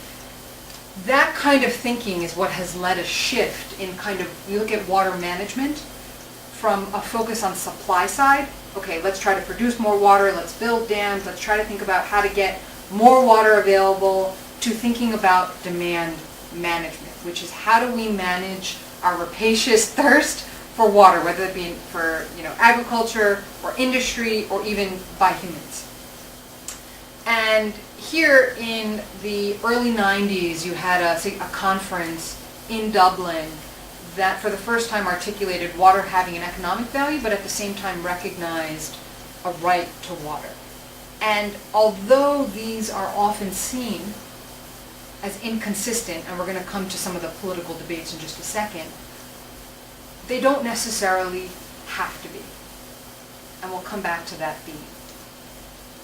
S1: that kind of thinking is what has led a shift in kind of, we look at water management from a focus on supply side. Okay, let's try to produce more water, let's build dams, let's try to think about how to get more water available, to thinking about demand management, which is how do we manage our rapacious thirst for water, whether it be for agriculture or industry or even by humans. And here in the early 90s, you had a conference in Dublin that for the first time articulated water having an economic value, but at the same time recognized a right to water. And although these are often seen as inconsistent, and we're going to come to some of the political debates in just a second, they don't necessarily have to be. And we'll come back to that theme.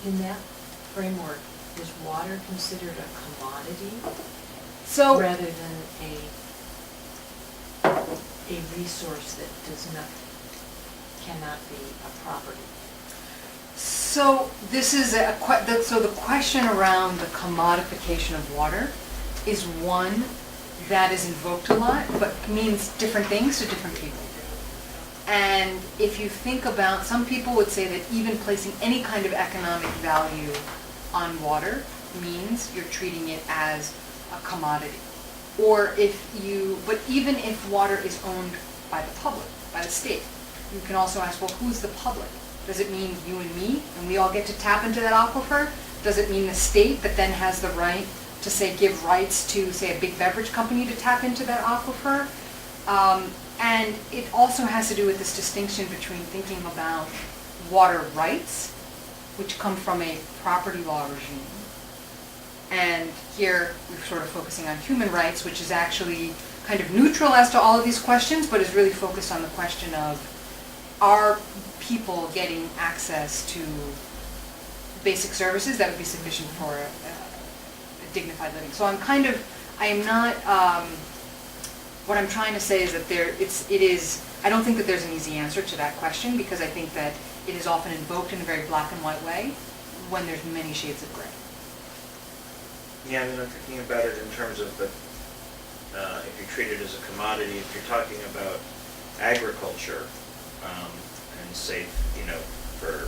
S4: In that framework, is water considered a commodity
S1: So,
S4: rather than a resource that cannot be a property?
S1: so this is so the question around the commodification of water is one that is invoked a lot, but means different things to different people. And if you think about, some people would say that even placing any kind of economic value on water means you're treating it as a commodity. Or but even if water is owned by the public, by the state, you can also ask, well, who's the public? Does it mean you and me, and we all get to tap into that aquifer? Does it mean the state that then has the right to say, give rights to, say, a big beverage company to tap into that aquifer? And it also has to do with this distinction between thinking about water rights, which come from a property law regime. And here we're sort of focusing on human rights, which is actually kind of neutral as to all of these questions, but is really focused on the question of, are people getting access to basic services that would be sufficient for a dignified living? So what I'm trying to say is that I don't think that there's an easy answer to that question, because I think that it is often invoked in a very black and white way when there's many shades of gray.
S3: Yeah, I mean, I'm thinking about it in terms of if you treat it as a commodity, if you're talking about agriculture, and safe, for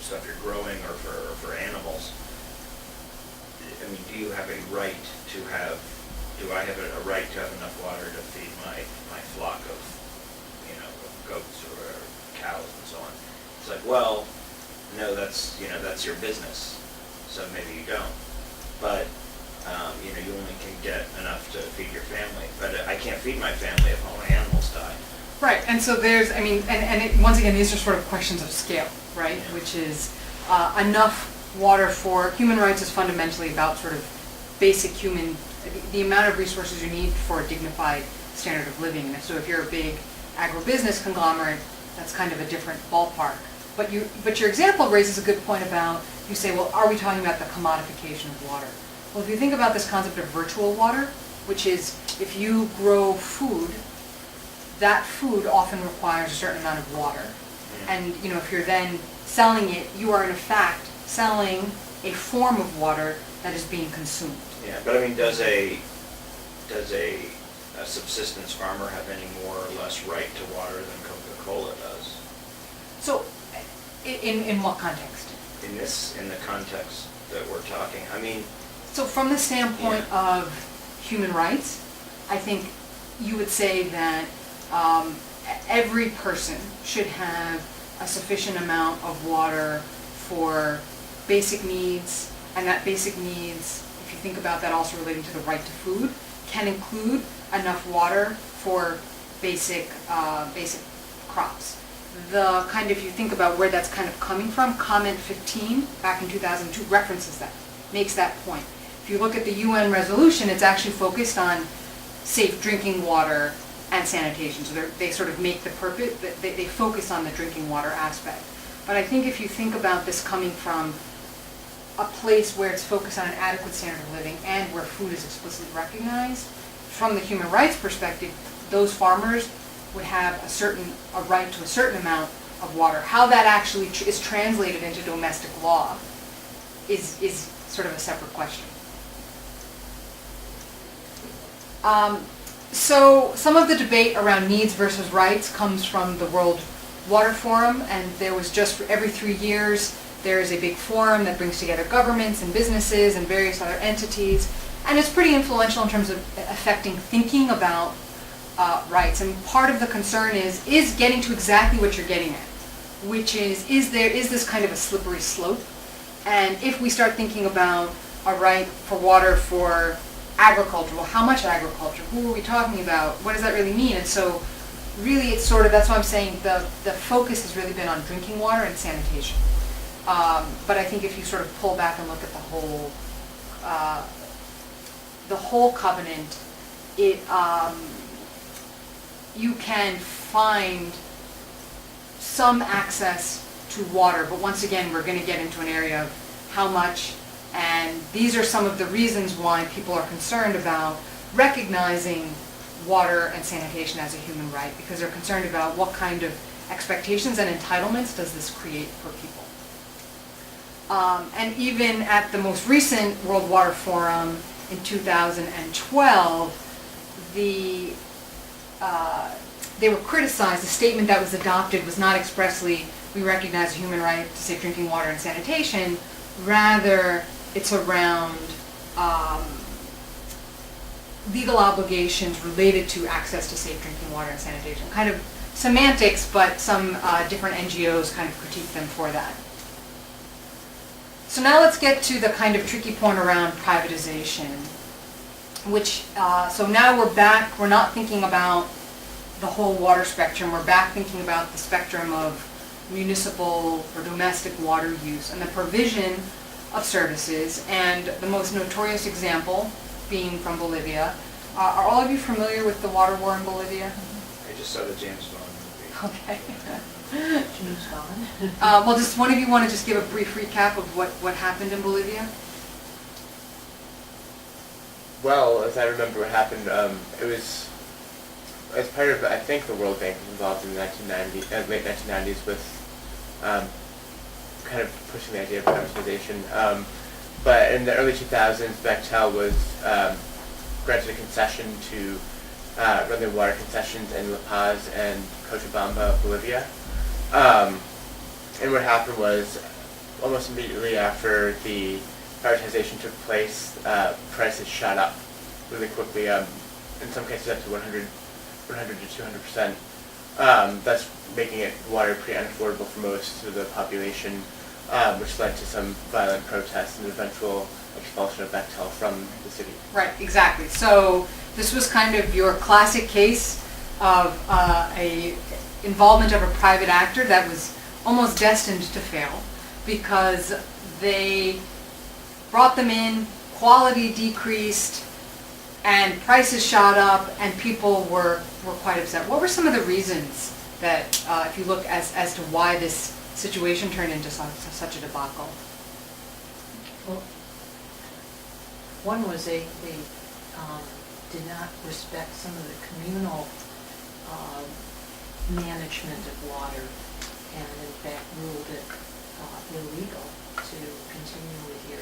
S3: stuff you're growing or for animals, I mean, do you have a right to have, do I have a right to have enough water to feed my flock of, of goats or cows and so on? It's like, well, no, that's your business, so maybe you don't. But, you only can get enough to feed your family. But I can't feed my family if all my animals die.
S1: Right, and so once again, these are sort of questions of scale, right? Yeah. Which is enough water for human rights is fundamentally about sort of basic the amount of resources you need for a dignified standard of living. And so if you're a big agribusiness conglomerate, that's kind of a different ballpark. But your example raises a good point about, you say, well, are we talking about the commodification of water? Well, if you think about this concept of virtual water, which is if you grow food, that food often requires a certain amount of water. And if you're then selling it, you are in fact selling a form of water that is being consumed.
S3: Yeah, but I mean, does a subsistence farmer have any more or less right to water than Coca-Cola does?
S1: So, in what context?
S3: In the context that we're talking, I mean.
S1: So from the standpoint of human rights, I think you would say that every person should have a sufficient amount of water for basic needs, and that basic needs, if you think about that also relating to the right to food, can include enough water for basic crops. The kind of, if you think about where that's kind of coming from, comment 15 back in 2002 references that, makes that point. If you look at the UN resolution, it's actually focused on safe drinking water and sanitation. So they sort of make the purpose, they focus on the drinking water aspect. But I think if you think about this coming from a place where it's focused on an adequate standard of living and where food is explicitly recognized, from the human rights perspective, those farmers would have a right to a certain amount of water. How that actually is translated into domestic law is sort of a separate question. So some of the debate around needs versus rights comes from the World Water Forum, and there was just for every 3 years there is a big forum that brings together governments and businesses and various other entities, and it's pretty influential in terms of affecting thinking about rights. And part of the concern is getting to exactly what you're getting at, which is this kind of a slippery slope? And if we start thinking about a right for water for agriculture, well, how much agriculture? Who are we talking about? What does that really mean? And so really it's sort of, that's why I'm saying the focus has really been on drinking water and sanitation. But I think if you sort of pull back and look at the whole covenant, you can find some access to water, but once again, we're going to get into an area of how much, and these are some of the reasons why people are concerned about recognizing water and sanitation as a human right, because they're concerned about what kind of expectations and entitlements does this create for people. And even at the most recent World Water Forum in 2012, they were criticized. The statement that was adopted was not expressly, we recognize a human right to safe drinking water and sanitation. Rather, it's around legal obligations related to access to safe drinking water and sanitation. Kind of semantics, but some different NGOs kind of critique them for that. So now let's get to the kind of tricky point around privatization, which, so now we're back, we're not thinking about the whole water spectrum, we're back thinking about the spectrum of municipal or domestic water use and the provision of services, and the most notorious example being from Bolivia. Are all of you familiar with the water war in Bolivia?
S3: I just saw the James Bond movie.
S1: Okay.
S4: James Bond.
S1: Well, just one of you want to just give a brief recap of what happened in Bolivia?
S2: Well, as I remember what happened, it was as part of, I think the World Bank was involved in the late 1990s with kind of pushing the idea of privatization. But in the early 2000s, Bechtel was granted a concession to run the water concessions in La Paz and Cochabamba, Bolivia. And what happened was, almost immediately after the privatization took place, prices shot up really quickly, in some cases up to 100 to 200%, thus making it water pretty unaffordable for most of the population, which led to some violent protests and eventual expulsion of Bechtel from the city.
S1: Right, exactly. So this was kind of your classic case of a involvement of a private actor that was almost destined to fail, because they brought them in, quality decreased, and prices shot up, and people were quite upset. What were some of the reasons that, if you look as to why this situation turned into such a debacle?
S4: Well, one was they did not respect some of the communal management of water, and in fact ruled it illegal to continue with your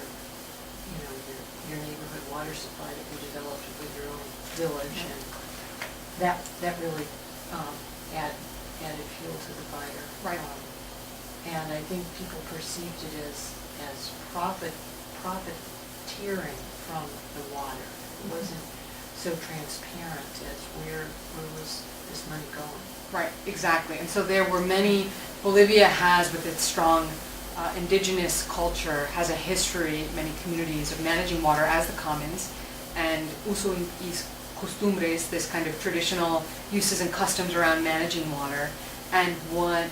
S4: neighborhood water supply that you developed with your own village, and that really added fuel to the fire.
S1: Right.
S4: And I think people perceived it as profiteering from the water. It wasn't so transparent as where was this money going.
S1: Right, exactly. And so there were many, Bolivia has, with its strong indigenous culture, has a history, many communities, of managing water as the commons, and uso y costumbres, this kind of traditional uses and customs around managing water. And what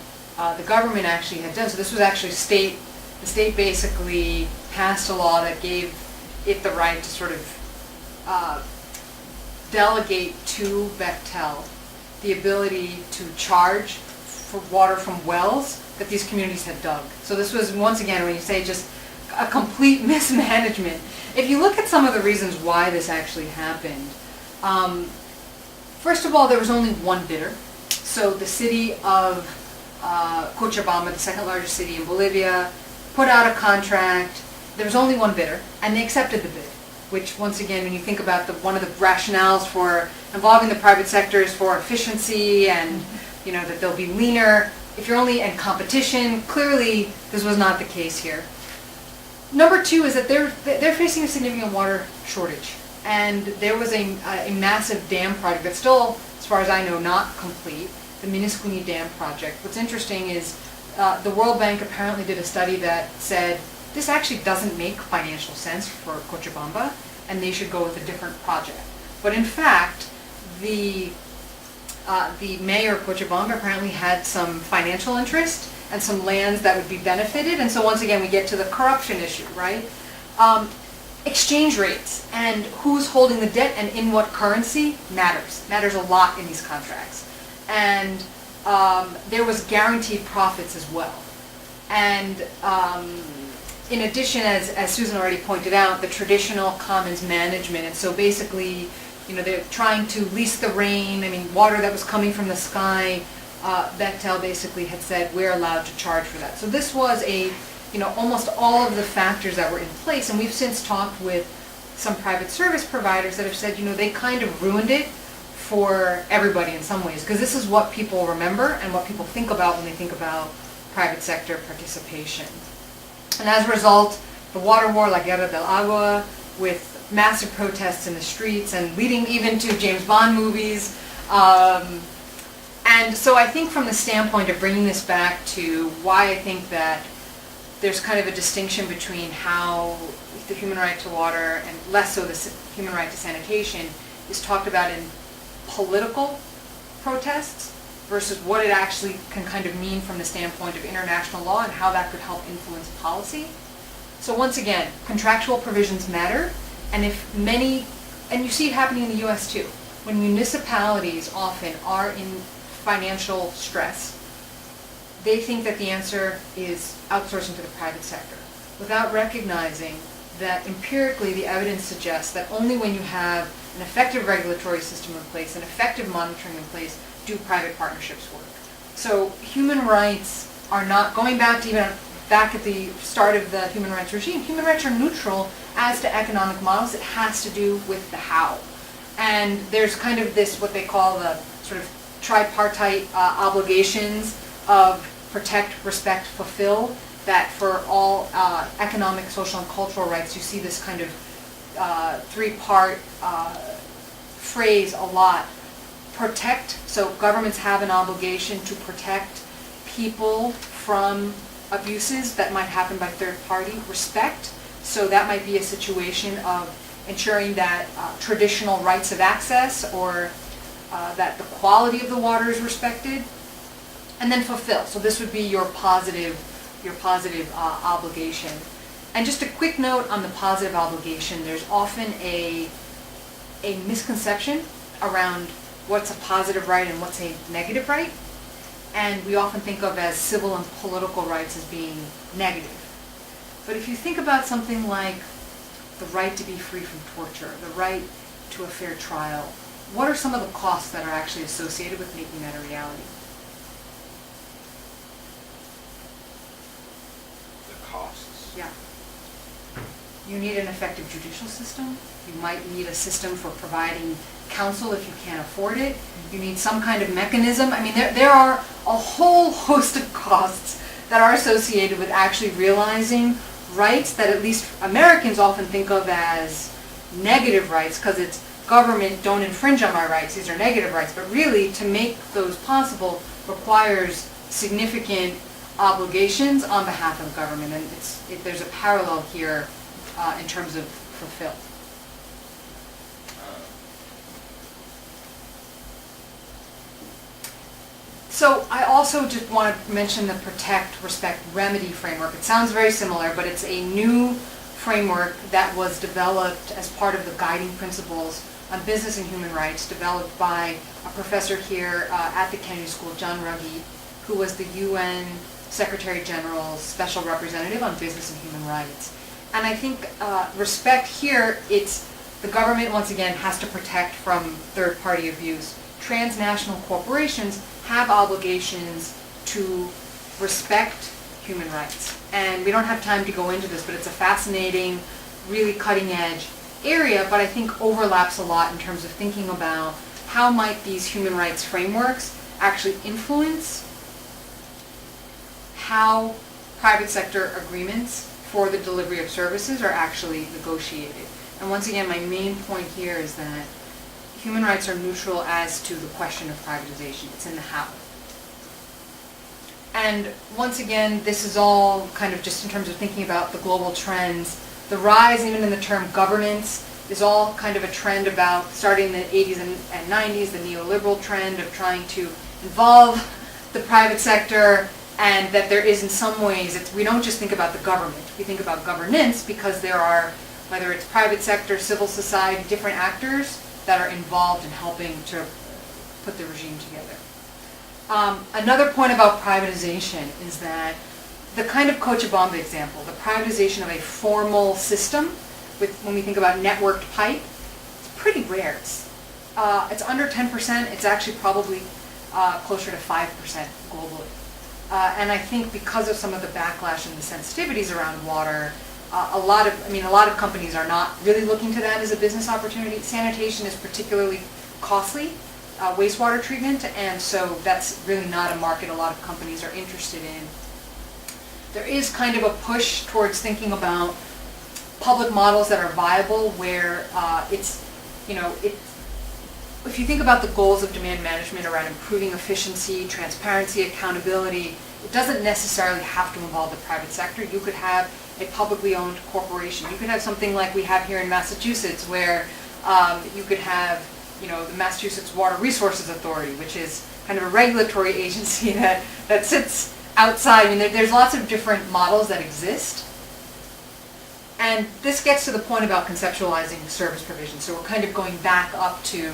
S1: the government actually had done, so this was actually the state basically passed a law that gave it the right to sort of delegate to Bechtel the ability to charge for water from wells that these communities had dug. So this was, once again, when you say just a complete mismanagement. If you look at some of the reasons why this actually happened, first of all, there was only one bidder. So the city of Cochabamba, the second largest city in Bolivia, put out a contract. There was only one bidder, and they accepted the bid, which, once again, when you think about one of the rationales for involving the private sector is for efficiency and, you know, that they'll be leaner. If you're only in competition, clearly this was not the case here. Number two is that they're facing a significant water shortage, and there was a massive dam project that's still, as far as I know, not complete, the Municipal Dam project. What's interesting is the World Bank apparently did a study that said this actually doesn't make financial sense for Cochabamba, and they should go with a different project. But in fact, the mayor of Cochabamba apparently had some financial interest and some lands that would be benefited, and so once again we get to the corruption issue, right? Exchange rates and who's holding the debt and in what currency matters a lot in these contracts. And there was guaranteed profits as well. And in addition, as Susan already pointed out, the traditional commons management, and so basically, you know, they're trying to lease the rain, I mean, water that was coming from the sky, Bechtel basically had said, we're allowed to charge for that. So this was almost all of the factors that were in place, and we've since talked with some private service providers that have said, they kind of ruined it for everybody in some ways, because this is what people remember and what people think about when they think about private sector participation. And as a result, the water war, La Guerra del Agua, with massive protests in the streets and leading even to James Bond movies. And so I think from the standpoint of bringing this back to why I think that there's kind of a distinction between how the human right to water and less so the human right to sanitation is talked about in political protests versus what it actually can kind of mean from the standpoint of international law and how that could help influence policy. So once again, contractual provisions matter, and and you see it happening in the US too, when municipalities often are in financial stress, they think that the answer is outsourcing to the private sector, without recognizing that empirically the evidence suggests that only when you have an effective regulatory system in place, an effective monitoring in place, do private partnerships work. So human rights are not, going back to even back at the start of the human rights regime, human rights are neutral as to economic models. It has to do with the how. And there's kind of this, what they call the sort of tripartite obligations of protect, respect, fulfill, that for all economic, social, and cultural rights, you see this kind of three-part phrase a lot. Protect, so governments have an obligation to protect people from abuses that might happen by third party. Respect, so that might be a situation of ensuring that traditional rights of access or that the quality of the water is respected. And then fulfill, so this would be your positive obligation. And just a quick note on the positive obligation, there's often a misconception around what's a positive right and what's a negative right. And we often think of as civil and political rights as being negative. But if you think about something like the right to be free from torture, the right to a fair trial, what are some of the costs that are actually associated with making that a reality?
S3: The costs?
S1: Yeah. You need an effective judicial system. You might need a system for providing counsel if you can't afford it. You need some kind of mechanism. I mean, there are a whole host of costs that are associated with actually realizing rights that at least Americans often think of as negative rights, because it's government, don't infringe on my rights, these are negative rights. But really, to make those possible requires significant obligations on behalf of the government, and there's a parallel here in terms of fulfill. So I also just want to mention the Protect, Respect, Remedy framework. It sounds very similar, but it's a new framework that was developed as part of the guiding principles on business and human rights, developed by a professor here at the Kennedy School, John Ruggie, who was the UN Secretary General's Special Representative on Business and Human Rights. And I think respect here, it's the government, once again, has to protect from third-party abuse. Transnational corporations have obligations to respect human rights. And we don't have time to go into this, but it's a fascinating, really cutting-edge area, but I think overlaps a lot in terms of thinking about how might these human rights frameworks actually influence how private sector agreements for the delivery of services are actually negotiated. And once again, my main point here is that human rights are neutral as to the question of privatization. It's in the how. And once again, this is all kind of just in terms of thinking about the global trends. The rise, even in the term governance, is all kind of a trend about starting in the 80s and 90s, the neoliberal trend of trying to involve the private sector, and that there is in some ways, we don't just think about the government, we think about governance because there are, whether it's private sector, civil society, different actors that are involved in helping to put the regime together. Another point about privatization is that the kind of Cochabamba example, the privatization of a formal system, when we think about networked pipe, it's pretty rare. It's under 10%. It's actually probably closer to 5% globally. And I think because of some of the backlash and the sensitivities around water, a lot of companies are not really looking to that as a business opportunity. Sanitation is particularly costly, wastewater treatment, and so that's really not a market a lot of companies are interested in. There is kind of a push towards thinking about public models that are viable where if you think about the goals of demand management around improving efficiency, transparency, accountability, it doesn't necessarily have to involve the private sector. You could have a publicly owned corporation. You could have something like we have here in Massachusetts where you could have the Massachusetts Water Resources Authority, which is kind of a regulatory agency that sits outside. I mean, there's lots of different models that exist. And this gets to the point about conceptualizing service provision. So we're kind of going back up to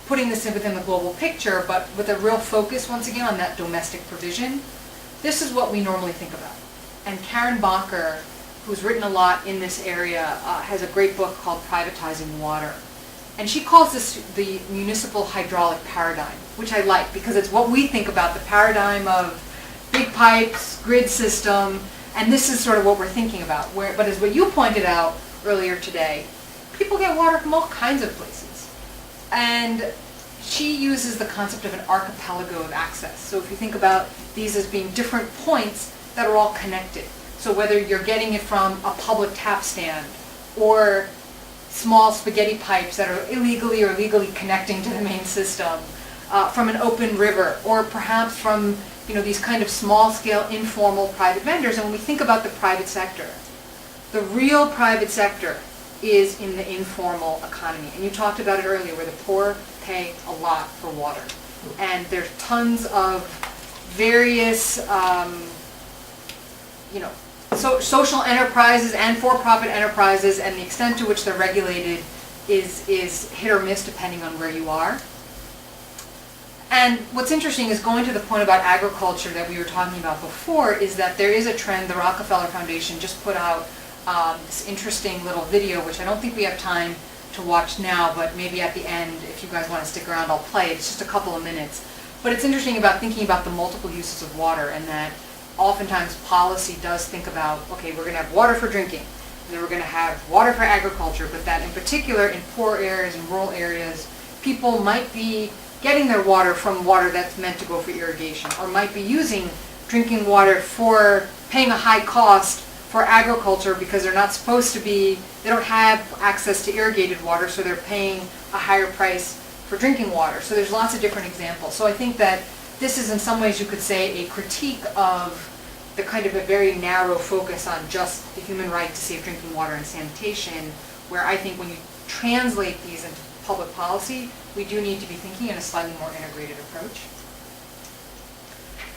S1: putting this within the global picture, but with a real focus, once again, on that domestic provision. This is what we normally think about. And Karen Bacher, who's written a lot in this area, has a great book called Privatizing Water. And she calls this the municipal hydraulic paradigm, which I like because it's what we think about, the paradigm of big pipes, grid system, and this is sort of what we're thinking about. But as what you pointed out earlier today, people get water from all kinds of places. And she uses the concept of an archipelago of access. So if you think about these as being different points that are all connected. So whether you're getting it from a public tap stand or small spaghetti pipes that are illegally or legally connecting to the main system, from an open river, or perhaps from these kind of small-scale informal private vendors. And when we think about the private sector, the real private sector is in the informal economy. And you talked about it earlier, where the poor pay a lot for water. And there's tons of various, social enterprises and for-profit enterprises, and the extent to which they're regulated is hit or miss depending on where you are. And what's interesting is going to the point about agriculture that we were talking about before, is that there is a trend. The Rockefeller Foundation just put out this interesting little video, which I don't think we have time to watch now, but maybe at the end, if you guys want to stick around, I'll play it. It's just a couple of minutes. But it's interesting about thinking about the multiple uses of water, and that oftentimes policy does think about, okay, we're going to have water for drinking, and then we're going to have water for agriculture, but that in particular in poor areas and rural areas, people might be getting their water from water that's meant to go for irrigation, or might be using drinking water for paying a high cost for agriculture because they're not supposed to be, they don't have access to irrigated water, so they're paying a higher price for drinking water. So there's lots of different examples. So I think that this is in some ways, you could say, a critique of the kind of a very narrow focus on just the human right to safe drinking water and sanitation, where I think when you translate these into public policy, we do need to be thinking in a slightly more integrated approach.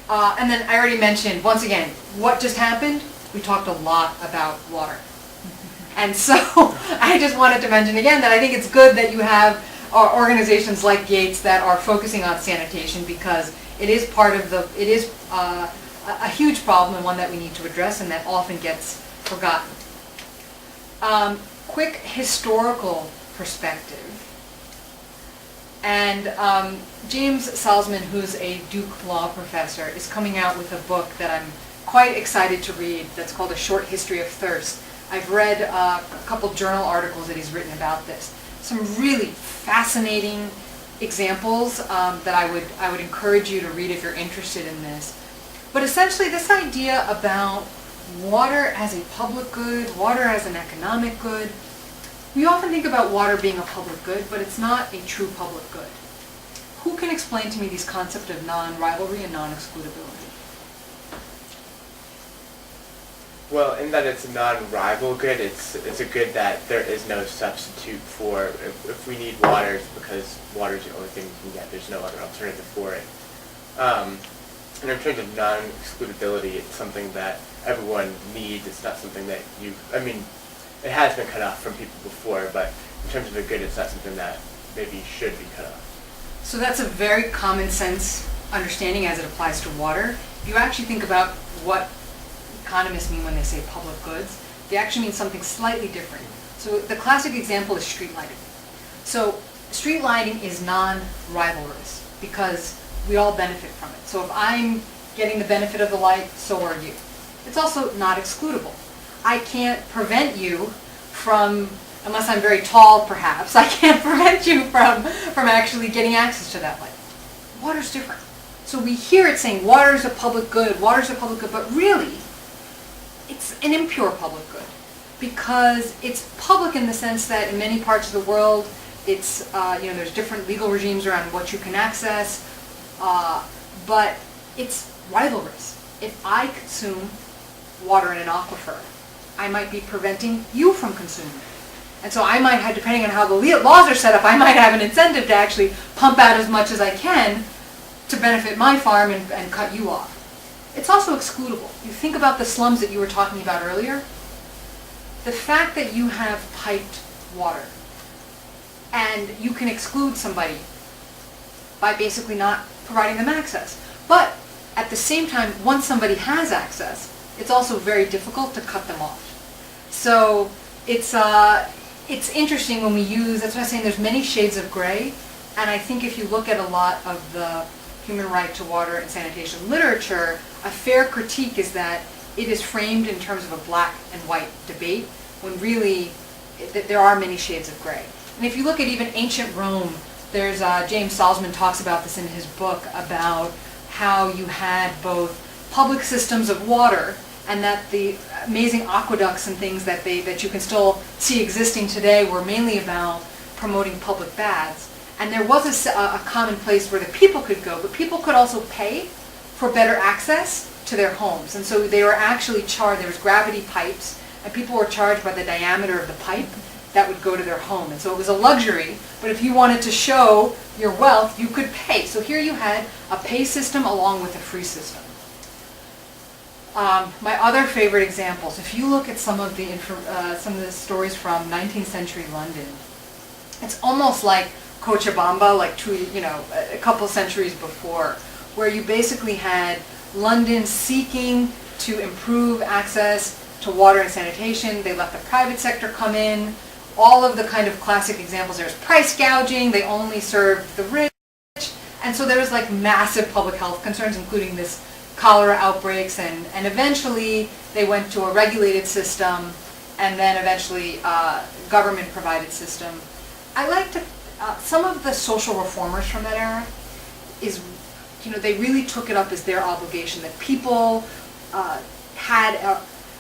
S1: And then I already mentioned, once again, what just happened? We talked a lot about water. And so I just wanted to mention again that I think it's good that you have organizations like Gates that are focusing on sanitation, because it is part of the, it is a huge problem and one that we need to address and that often gets forgotten. Quick historical perspective. And James Salzman, who's a Duke law professor, is coming out with a book that I'm quite excited to read that's called A Short History of Thirst. I've read a couple journal articles that he's written about this. Some really fascinating examples that I would encourage you to read if you're interested in this. But essentially this idea about water as a public good, water as an economic good. We often think about water being a public good, but it's not a true public good. Who can explain to me these concepts of non-rivalry and non-excludability?
S2: Well, in that it's a non-rival good, it's a good that there is no substitute for. If we need water, it's because water is the only thing we can get. There's no other alternative for it. And in terms of non-excludability, it's something that everyone needs. It's not something that I mean, it has been cut off from people before, but in terms of a good, it's not something that maybe should be cut off.
S1: So that's a very common sense understanding as it applies to water. If you actually think about what economists mean when they say public goods, they actually mean something slightly different. So the classic example is street lighting. So street lighting is non-rivalrous because we all benefit from it. So if I'm getting the benefit of the light, so are you. It's also not excludable. I can't prevent you from, unless I'm very tall perhaps, I can't prevent you from actually getting access to that light. Water's different. So we hear it saying water is a public good, water's a public good, but really it's an impure public good because it's public in the sense that in many parts of the world it's, there's different legal regimes around what you can access, but it's rivalrous. If I consume water in an aquifer, I might be preventing you from consuming it. And so I might have, depending on how the laws are set up, I might have an incentive to actually pump out as much as I can to benefit my farm and cut you off. It's also excludable. You think about the slums that you were talking about earlier. The fact that you have piped water and you can exclude somebody by basically not providing them access. But at the same time, once somebody has access, it's also very difficult to cut them off. So it's interesting when we use, that's why I'm saying there's many shades of gray, and I think if you look at a lot of the human right to water and sanitation literature, a fair critique is that it is framed in terms of a black and white debate, when really there are many shades of gray. And if you look at even ancient Rome, there's James Salzman talks about this in his book about how you had both public systems of water and that the amazing aqueducts and things that you can still see existing today were mainly about promoting public baths. And there was a common place where the people could go, but people could also pay for better access to their homes. And so they were actually charged, there was gravity pipes, and people were charged by the diameter of the pipe that would go to their home. And so it was a luxury, but if you wanted to show your wealth, you could pay. So here you had a pay system along with a free system. My other favorite examples, if you look at some of the stories from 19th century London, it's almost like Cochabamba, like a couple centuries before, where you basically had London seeking to improve access to water and sanitation. They let the private sector come in. All of the kind of classic examples, there's price gouging, they only served the rich, and so there was like massive public health concerns, including this cholera outbreaks, and eventually they went to a regulated system, and then eventually government provided system. I like to, some of the social reformers from that era they really took it up as their obligation that people had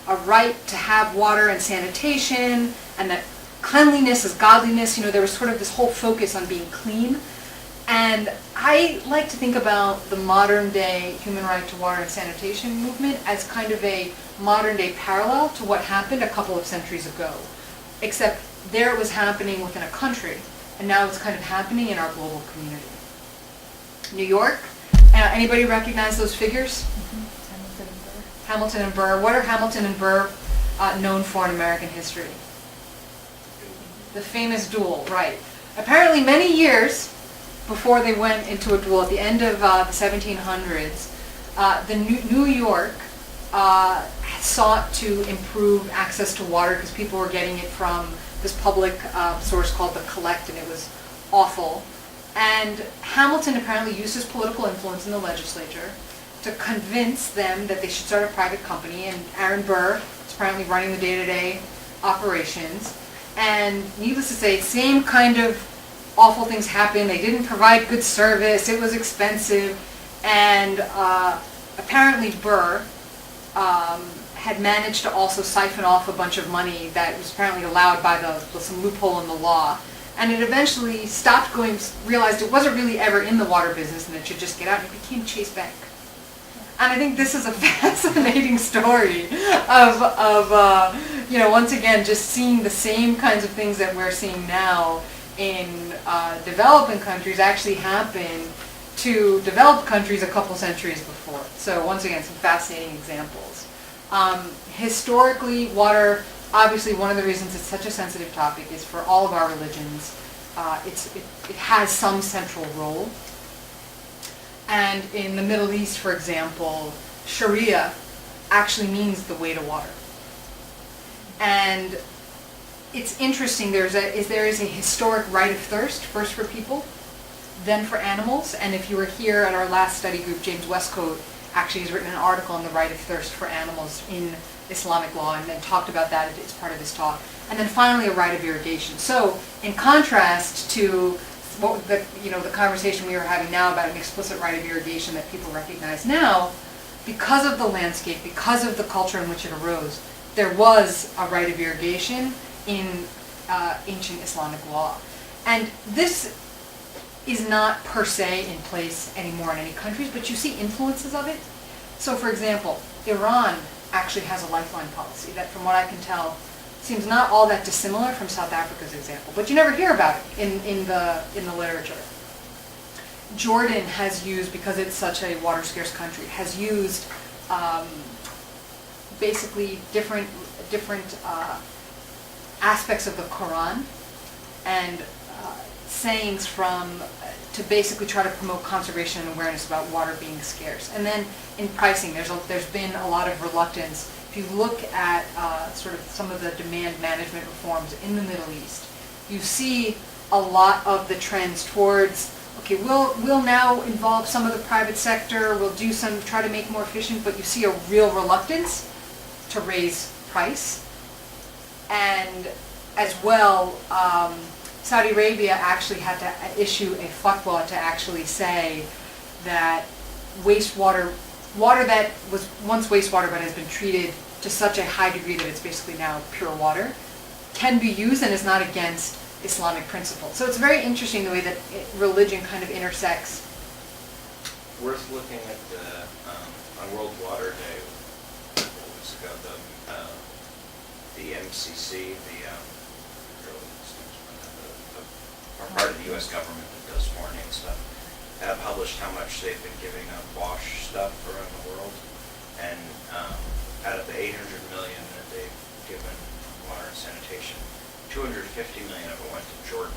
S1: a right to have water and sanitation, and that cleanliness is godliness. There was sort of this whole focus on being clean. And I like to think about the modern day human right to water and sanitation movement as kind of a modern day parallel to what happened a couple of centuries ago. Except there it was happening within a country, and now it's kind of happening in our global community. New York, anybody recognize those figures?
S5: Hamilton and Burr.
S1: Hamilton and Burr. What are Hamilton and Burr known for in American history? The famous duel, right. Apparently many years before they went into a duel, at the end of the 1700s, New York sought to improve access to water because people were getting it from this public source called the Collect, and it was awful. And Hamilton apparently used his political influence in the legislature to convince them that they should start a private company, and Aaron Burr is apparently running the day-to-day operations. And needless to say, same kind of awful things happened. They didn't provide good service, it was expensive, and apparently Burr had managed to also siphon off a bunch of money that was apparently allowed by some loophole in the law. And it eventually stopped going, realized it wasn't really ever in the water business and it should just get out, and it became Chase Bank. And I think this is a fascinating story of once again, just seeing the same kinds of things that we're seeing now in developing countries actually happen to developed countries a couple centuries before. So once again, some fascinating examples. Historically, water, obviously one of the reasons it's such a sensitive topic is for all of our religions, it has some central role. And in the Middle East, for example, Sharia actually means the way to water. And it's interesting, there is a historic right of thirst, first for people, then for animals. And if you were here at our last study group, James Westcote actually has written an article on the right of thirst for animals in Islamic law and then talked about that as part of his talk. And then finally a right of irrigation. So in contrast to the conversation we were having now about an explicit right of irrigation that people recognize now, because of the landscape, because of the culture in which it arose, there was a right of irrigation in ancient Islamic law. And this is not per se in place anymore in any countries, but you see influences of it. So for example, Iran actually has a lifeline policy that, from what I can tell, seems not all that dissimilar from South Africa's example, but you never hear about it in the literature. Jordan has used, because it's such a water scarce country, has used basically different aspects of the Quran and sayings to basically try to promote conservation and awareness about water being scarce. And then in pricing, there's been a lot of reluctance. If you look at sort of some of the demand management reforms in the Middle East, you see a lot of the trends towards, okay, we'll now involve some of the private sector, we'll do some, try to make more efficient, but you see a real reluctance to raise price. And as well, Saudi Arabia actually had to issue a fatwa to actually say that water that was once wastewater but has been treated to such a high degree that it's basically now pure water, can be used and is not against Islamic principles. So it's very interesting the way that religion kind of intersects.
S3: Worth looking at on World Water Day, a couple weeks ago, the MCC, part of the U.S. government that does warning and stuff, published how much they've been giving up wash stuff around the world, and out of the 800 million that they've given water and sanitation, 250 million of it went to Jordan.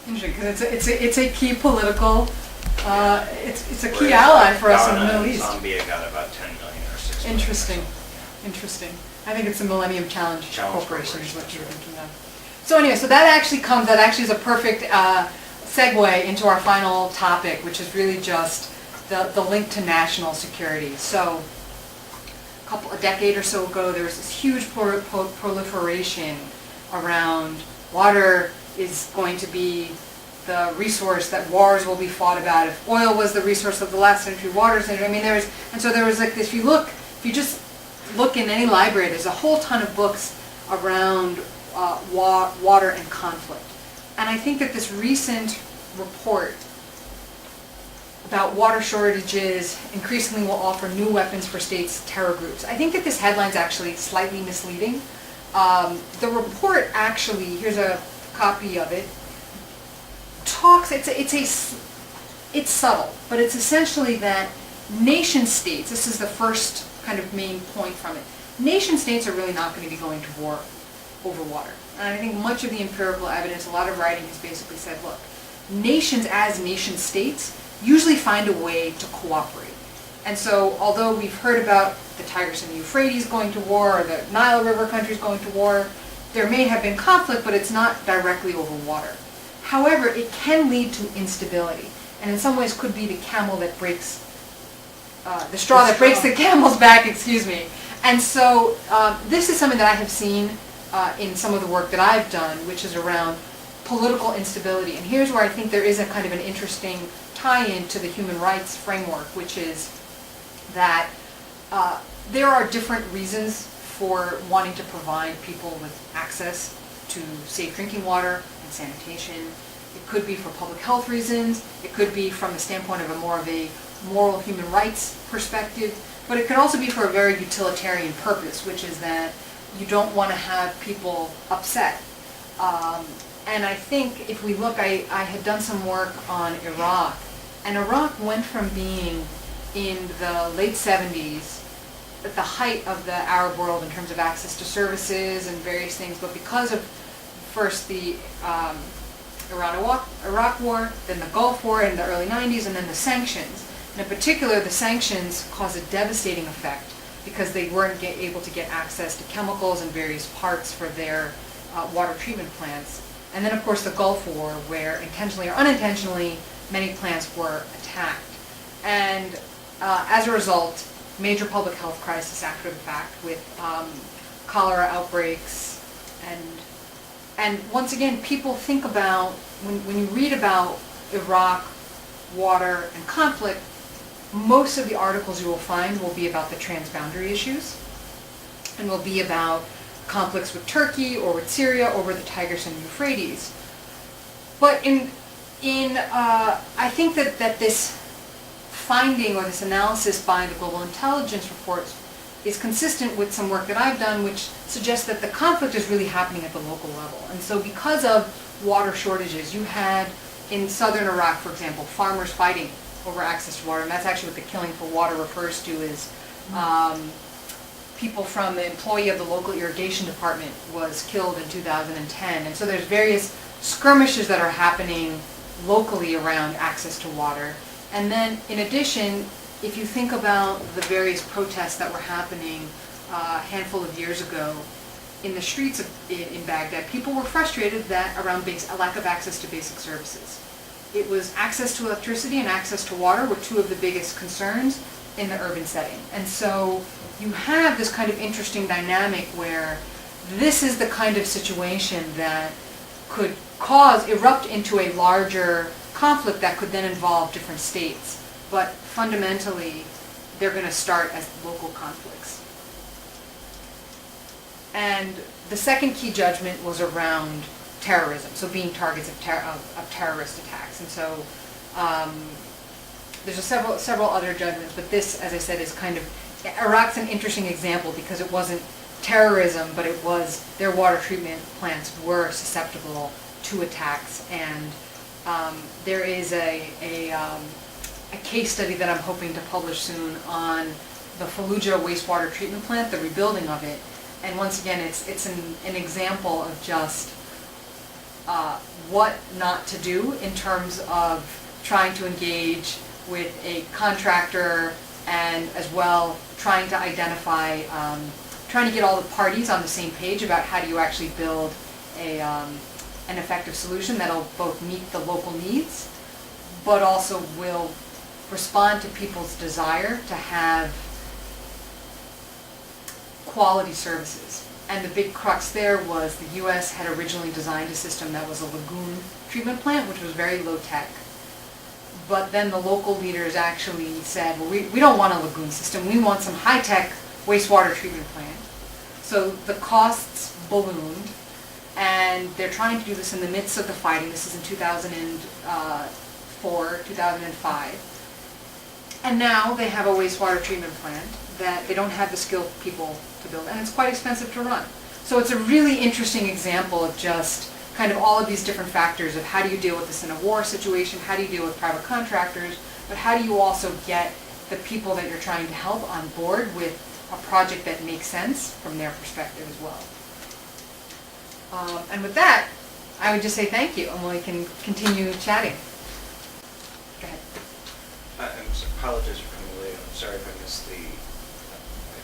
S1: Interesting, because it's a key political, it's a key ally for us in the Middle East.
S3: Zambia got about 10 million or 6 million.
S1: Interesting, interesting. I think it's the Millennium Challenge Corporation is what you're thinking of. So anyway, that actually is a perfect segue into our final topic, which is really just the link to national security. So a decade or so ago, there was this huge proliferation around water is going to be the resource that wars will be fought about. If oil was the resource of the last century, water century. I mean, there was like this. If you just look in any library, there's a whole ton of books around water and conflict. And I think that this recent report about water shortages increasingly will offer new weapons for states' terror groups. I think that this headline's actually slightly misleading. The report actually, here's a copy of it. talks, it's subtle, but it's essentially that nation states, this is the first kind of main point from it, nation states are really not going to be going to war over water. And I think much of the empirical evidence, a lot of writing has basically said, look, nations as nation states usually find a way to cooperate. And so although we've heard about the Tigris and the Euphrates going to war, or the Nile River countries going to war, there may have been conflict, but it's not directly over water. However, it can lead to instability, and in some ways could be the camel that breaks, the straw that breaks the camel's back, excuse me. And so this is something that I have seen in some of the work that I've done, which is around political instability. And here's where I think there is a kind of an interesting tie-in to the human rights framework, which is that there are different reasons for wanting to provide people with access to safe drinking water and sanitation. It could be for public health reasons. It could be from the standpoint of more of a moral human rights perspective. But it could also be for a very utilitarian purpose, which is that you don't want to have people upset. And I think if we look, I had done some work on Iraq, and Iraq went from being in the late 70s at the height of the Arab world in terms of access to services and various things, but because of first the Iran-Iraq war, then the Gulf War in the early 90s, and then the sanctions. And in particular, the sanctions caused a devastating effect because they weren't able to get access to chemicals and various parts for their water treatment plants. And then, of course, the Gulf War, where intentionally or unintentionally, many plants were attacked. And as a result, major public health crisis after the fact with cholera outbreaks. And once again, people think about, when you read about Iraq, water, and conflict, most of the articles you will find will be about the transboundary issues and will be about conflicts with Turkey or with Syria over the Tigris and Euphrates. But I think that this finding or this analysis by the Global Intelligence reports is consistent with some work that I've done, which suggests that the conflict is really happening at the local level. And so because of water shortages, you had in southern Iraq, for example, farmers fighting over access to water, and that's actually what the Killing for Water refers to, is people from the employee of the local irrigation department was killed in 2010. And so there's various skirmishes that are happening locally around access to water. And then in addition, if you think about the various protests that were happening a handful of years ago in the streets in Baghdad, people were frustrated that around a lack of access to basic services. It was access to electricity and access to water were two of the biggest concerns in the urban setting. And so you have this kind of interesting dynamic where this is the kind of situation that could erupt into a larger conflict that could then involve different states. But fundamentally, they're going to start as local conflicts. And the second key judgment was around terrorism, so being targets of terrorist attacks. And so there's several other judgments, but this, as I said, is kind of, Iraq's an interesting example because it wasn't terrorism, but it was their water treatment plants were susceptible to attacks. And there is a case study that I'm hoping to publish soon on the Fallujah wastewater treatment plant, the rebuilding of it. And once again, it's an example of just what not to do in terms of trying to engage with a contractor and as well trying to identify, trying to get all the parties on the same page about how do you actually build an effective solution that'll both meet the local needs but also will respond to people's desire to have quality services. And the big crux there was the U.S. had originally designed a system that was a lagoon treatment plant, which was very low tech. But then the local leaders actually said, well, we don't want a lagoon system, we want some high-tech wastewater treatment plant. So the costs ballooned, and they're trying to do this in the midst of the fighting. This is in 2004, 2005. And now they have a wastewater treatment plant that they don't have the skilled people to build, and it's quite expensive to run. So it's a really interesting example of just kind of all of these different factors of how do you deal with this in a war situation, how do you deal with private contractors, but how do you also get the people that you're trying to help on board with a project that makes sense from their perspective as well. And with that, I would just say thank you, and we can continue chatting. Go ahead.
S3: Apologies for coming late. I'm sorry if I missed if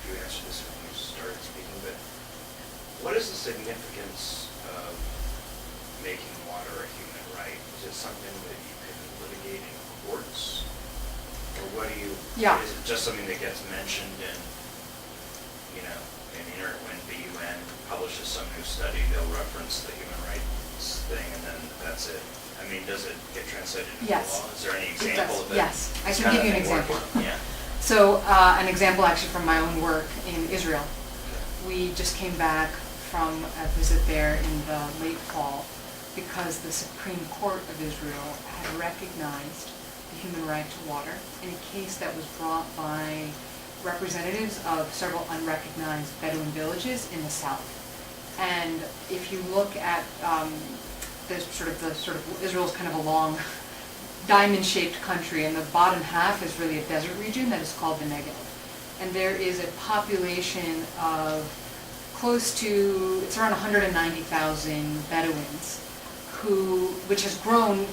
S3: you answered this when you started speaking, but what is the significance of making water a human right? Is it something that you can litigate in courts? Or what do you,
S1: Yeah.
S3: is it just something that gets mentioned in, when the UN publishes some new study, they'll reference the human rights thing and then that's it? I mean, does it get translated into
S1: Yes.
S3: law? Is there any
S1: It
S3: example
S1: does,
S3: of it?
S1: yes. I
S3: This
S1: can
S3: kind
S1: give
S3: of
S1: you an
S3: thing
S1: example.
S3: working? Yeah.
S1: So an example actually from my own work in Israel. We just came back from a visit there in the late fall because the Supreme Court of Israel had recognized the human right to water in a case that was brought by representatives of several unrecognized Bedouin villages in the south. And if you look at Israel's kind of a long diamond-shaped country, and the bottom half is really a desert region that is called the Negev. And there is a population of it's around 190,000 Bedouins, which has grown,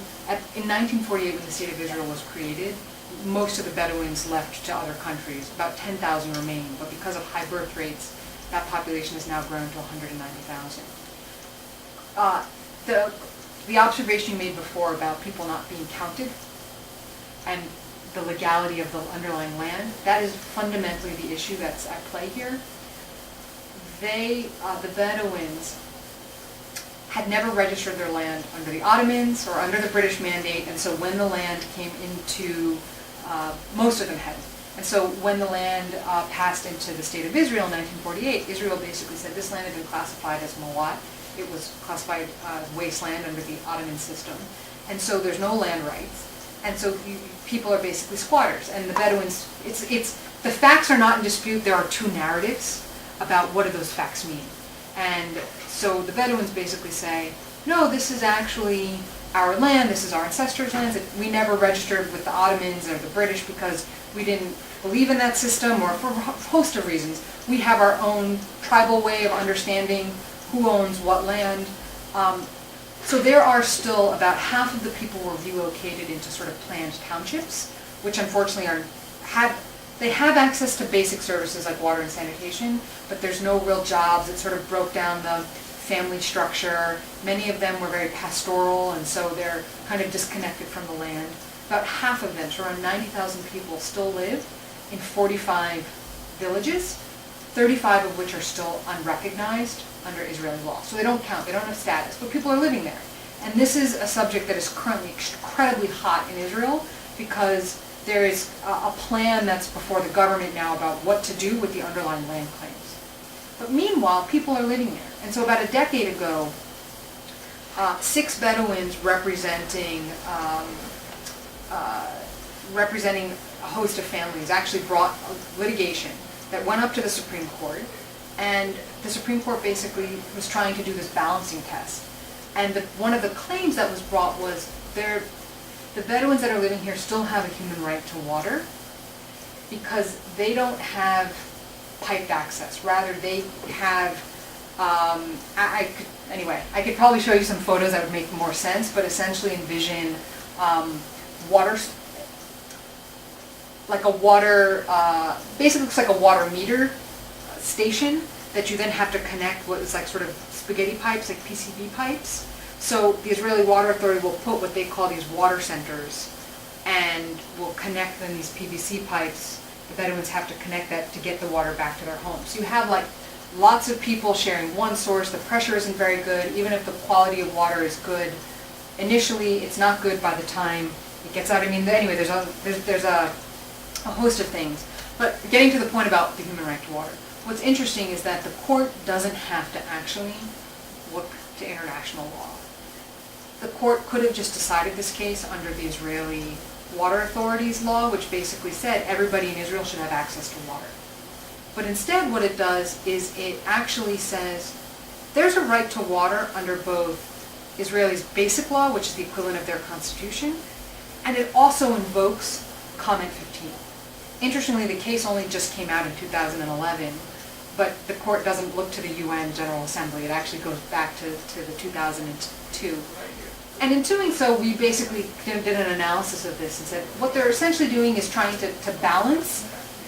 S1: in 1948 when the State of Israel was created, most of the Bedouins left to other countries, about 10,000 remain, but because of high birth rates, that population has now grown to 190,000. The observation you made before about people not being counted and the legality of the underlying land, that is fundamentally the issue that's at play here. The Bedouins had never registered their land under the Ottomans or under the British Mandate, and so when the land came into, most of them hadn't. And so when the land passed into the State of Israel in 1948, Israel basically said this land had been classified as Mawat. It was classified as wasteland under the Ottoman system. And so there's no land rights. And so people are basically squatters. And the Bedouins, the facts are not in dispute. There are two narratives about what do those facts mean. And so the Bedouins basically say, no, this is actually our land, this is our ancestors' lands. We never registered with the Ottomans or the British because we didn't believe in that system, or for a host of reasons. We have our own tribal way of understanding who owns what land. So there are still about half of the people were relocated into sort of planned townships, which unfortunately they have access to basic services like water and sanitation, but there's no real jobs. It sort of broke down the family structure. Many of them were very pastoral, and so they're kind of disconnected from the land. About half of them, so around 90,000 people, still live in 45 villages, 35 of which are still unrecognized under Israeli law. So they don't count, they don't have status, but people are living there. And this is a subject that is currently incredibly hot in Israel because there is a plan that's before the government now about what to do with the underlying land claims. But meanwhile, people are living there. And so about a decade ago, 6 Bedouins representing a host of families actually brought litigation that went up to the Supreme Court. And the Supreme Court basically was trying to do this balancing test. And one of the claims that was brought was the Bedouins that are living here still have a human right to water because they don't have piped access. Rather, they have, I could probably show you some photos that would make more sense, but essentially envision water, basically looks like a water meter station that you then have to connect what is like sort of spaghetti pipes, like PCV pipes. So the Israeli Water Authority will put what they call these water centers and will connect then these PVC pipes. The Bedouins have to connect that to get the water back to their homes. So you have like lots of people sharing one source. The pressure isn't very good. Even if the quality of water is good, initially it's not good by the time it gets out. I mean, anyway, there's a host of things. But getting to the point about the human right to water, what's interesting is that the court doesn't have to actually look to international law. The court could have just decided this case under the Israeli Water Authority's law, which basically said everybody in Israel should have access to water. But instead what it does is it actually says there's a right to water under both Israel's basic law, which is the equivalent of their constitution, and it also invokes Comment 15. Interestingly, the case only just came out in 2011, but the court doesn't look to the UN General Assembly. It actually goes back to the 2002. And in doing so, we basically did an analysis of this and said what they're essentially doing is trying to balance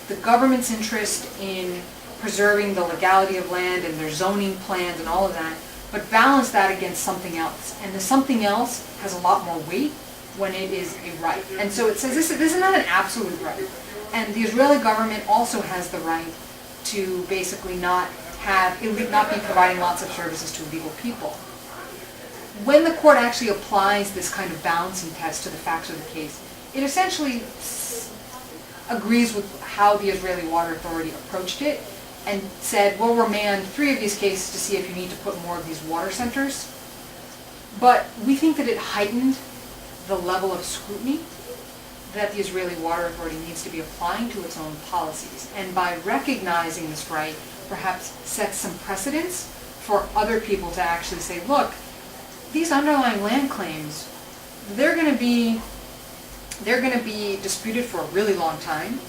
S1: the government's interest in preserving the legality of land and their zoning plans and all of that, but balance that against something else. And the something else has a lot more weight when it is a right. And so it says this is not an absolute right. And the Israeli government also has the right to basically not be providing lots of services to illegal people. When the court actually applies this kind of balancing test to the facts of the case, it essentially agrees with how the Israeli Water Authority approached it and said, we'll remand 3 of these cases to see if you need to put more of these water centers. But we think that it heightened the level of scrutiny that the Israeli Water Authority needs to be applying to its own policies. And by recognizing this right, perhaps sets some precedents for other people to actually say, look, these underlying land claims, they're going to be disputed for a really long time.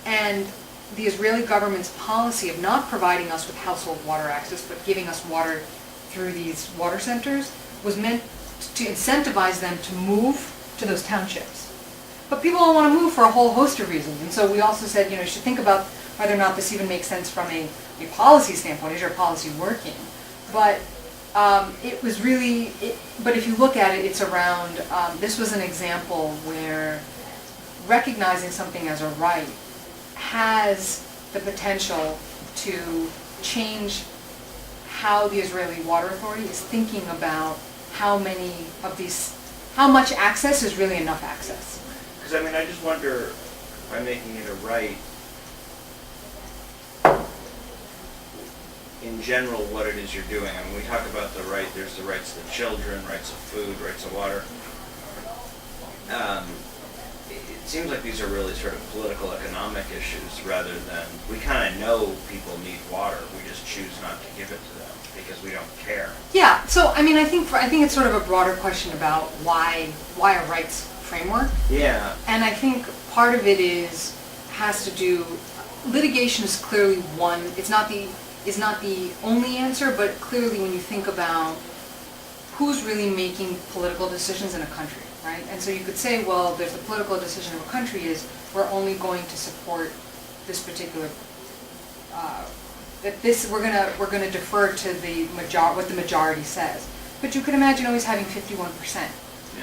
S1: And the Israeli government's policy of not providing us with household water access, but giving us water through these water centers, was meant to incentivize them to move to those townships. But people don't want to move for a whole host of reasons. And so we also said, you should think about whether or not this even makes sense from a policy standpoint. Is your policy working? But it was really, but if you look at it, it's around, this was an example where recognizing something as a right has the potential to change how the Israeli Water Authority is thinking about how much access is really enough access.
S3: Because I just wonder, by making it a right, in general, what it is you're doing. We talk about the right, there's the rights of the children, rights of food, rights of water. It seems like these are really sort of political, economic issues rather than, we kind of know people need water, we just choose not to give it to them because we don't care.
S1: Yeah, so I think it's sort of a broader question about why a rights framework.
S3: Yeah.
S1: And I think part of it has to do, litigation is clearly one, is not the only answer, but clearly when you think about who's really making political decisions in a country, right? And so you could say, well, there's the political decision of a country is we're only going to support this particular, we're gonna defer to what the majority says. But you could imagine always having 51%.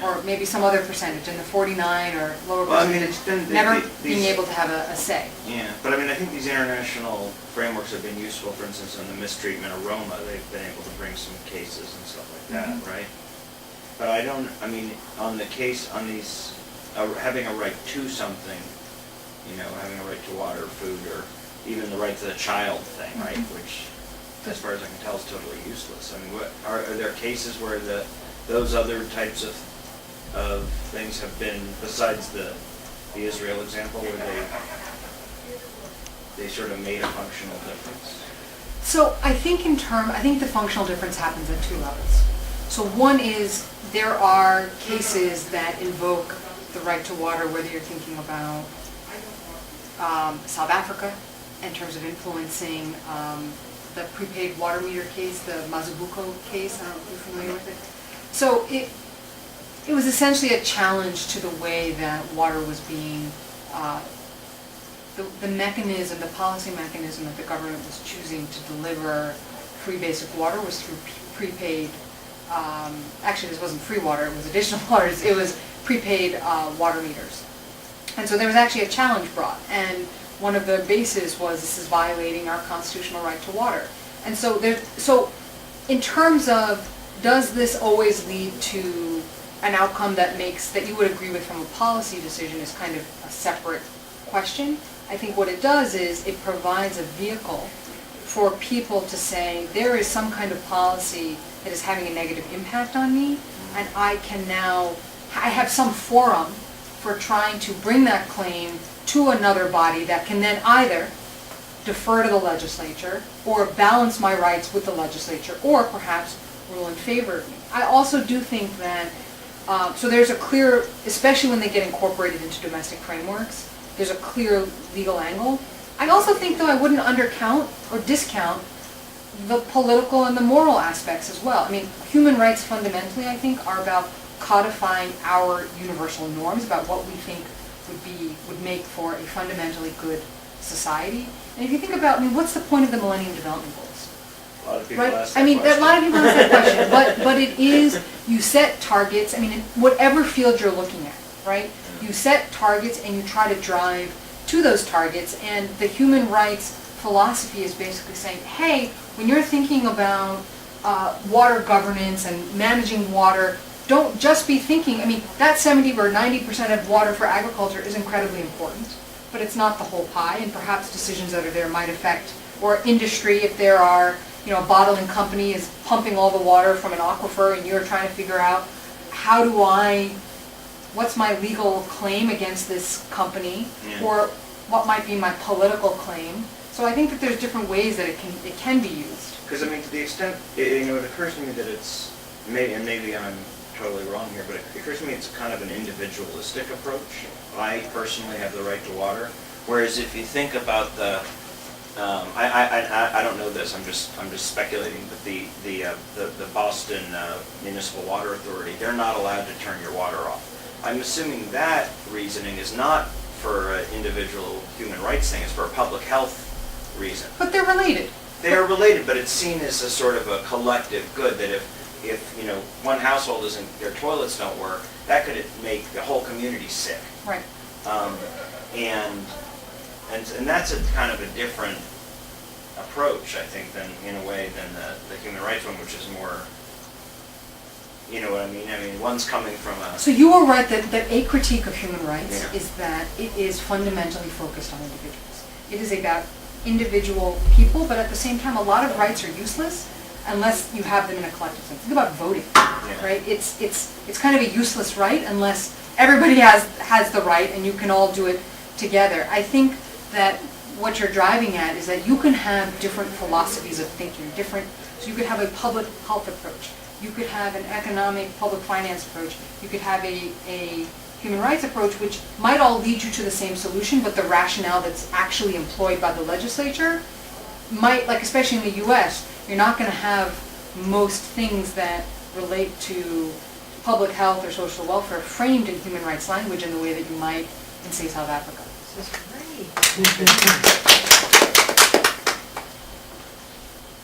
S1: Or maybe some other percentage, in the 49 or lower percentage, never being able to have a say.
S3: Yeah, but I think these international frameworks have been useful. For instance, in the mistreatment of Roma, they've been able to bring some cases and stuff like that, right? But on the case, on these, having a right to something, having a right to water, food, or even the right to the child thing, right? Which, as far as I can tell, is totally useless. Are there cases where those other types of things have been, besides the Israel example, where they sort of made a functional difference?
S1: So I think the functional difference happens at 2 levels. So one is there are cases that invoke the right to water, whether you're thinking about South Africa in terms of influencing the prepaid water meter case, the Mazubuko case. I don't know if you're familiar with it. So it was essentially a challenge to the way that water was being, the mechanism, the policy mechanism that the government was choosing to deliver free basic water was through prepaid, actually this wasn't free water, it was additional water, it was prepaid water meters. And so there was actually a challenge brought, and one of the bases was this is violating our constitutional right to water. And so in terms of, does this always lead to an outcome that you would agree with from a policy decision is kind of a separate question. I think what it does is it provides a vehicle for people to say there is some kind of policy that is having a negative impact on me, and I have some forum for trying to bring that claim to another body that can then either defer to the legislature or balance my rights with the legislature, or perhaps rule in favor of me. I also do think that, so there's a clear, especially when they get incorporated into domestic frameworks, there's a clear legal angle. I also think, though, I wouldn't undercount or discount the political and the moral aspects as well. I mean, human rights fundamentally, I think, are about codifying our universal norms about what we think would make for a fundamentally good society. And if you think about, I mean, what's the point of the Millennium Development Goals?
S3: A lot of people
S1: Right?
S3: ask that
S1: I mean,
S3: question.
S1: a lot of people ask that question, but it is, you set targets, I mean, in whatever field you're looking at, right? You set targets and you try to drive to those targets, and the human rights philosophy is basically saying, hey, when you're thinking about water governance and managing water, don't just be thinking, I mean, that 70 or 90% of water for agriculture is incredibly important, but it's not the whole pie, and perhaps decisions that are there might affect, or industry, if there are, you know, a bottling company is pumping all the water from an aquifer and you're trying to figure out, what's my legal claim against this company,
S3: Yeah.
S1: or what might be my political claim. So I think that there's different ways that it can be used.
S3: Because, I mean, to the extent, it occurs to me that it's, maybe I'm totally wrong here, but it occurs to me it's kind of an individualistic approach. I personally have the right to water, whereas if you think about the, I don't know this, I'm just speculating, but the Boston Municipal Water Authority, they're not allowed to turn your water off. I'm assuming that reasoning is not for an individual human rights thing, it's for a public health reason.
S1: But they're related.
S3: They are related, but it's seen as a sort of a collective good, that if you know, one household their toilets don't work, that could make the whole community sick.
S1: Right.
S3: And that's a kind of a different approach, I think, in a way than the human rights one, which is more, you know what I mean? I mean, one's coming from a...
S1: So you are right that a critique of human rights
S3: Yeah.
S1: is that it is fundamentally focused on individuals. It is about individual people, but at the same time, a lot of rights are useless unless you have them in a collective sense. Think about voting, right? It's kind of a useless right unless everybody has the right and you can all do it together. I think that what you're driving at is that you can have different philosophies of thinking, so you could have a public health approach, you could have an economic public finance approach, you could have a human rights approach, which might all lead you to the same solution, but the rationale that's actually employed by the legislature might, like especially in the US, you're not going to have most things that relate to public health or social welfare framed in human rights language in the way that you might in, say, South Africa.
S4: This is great.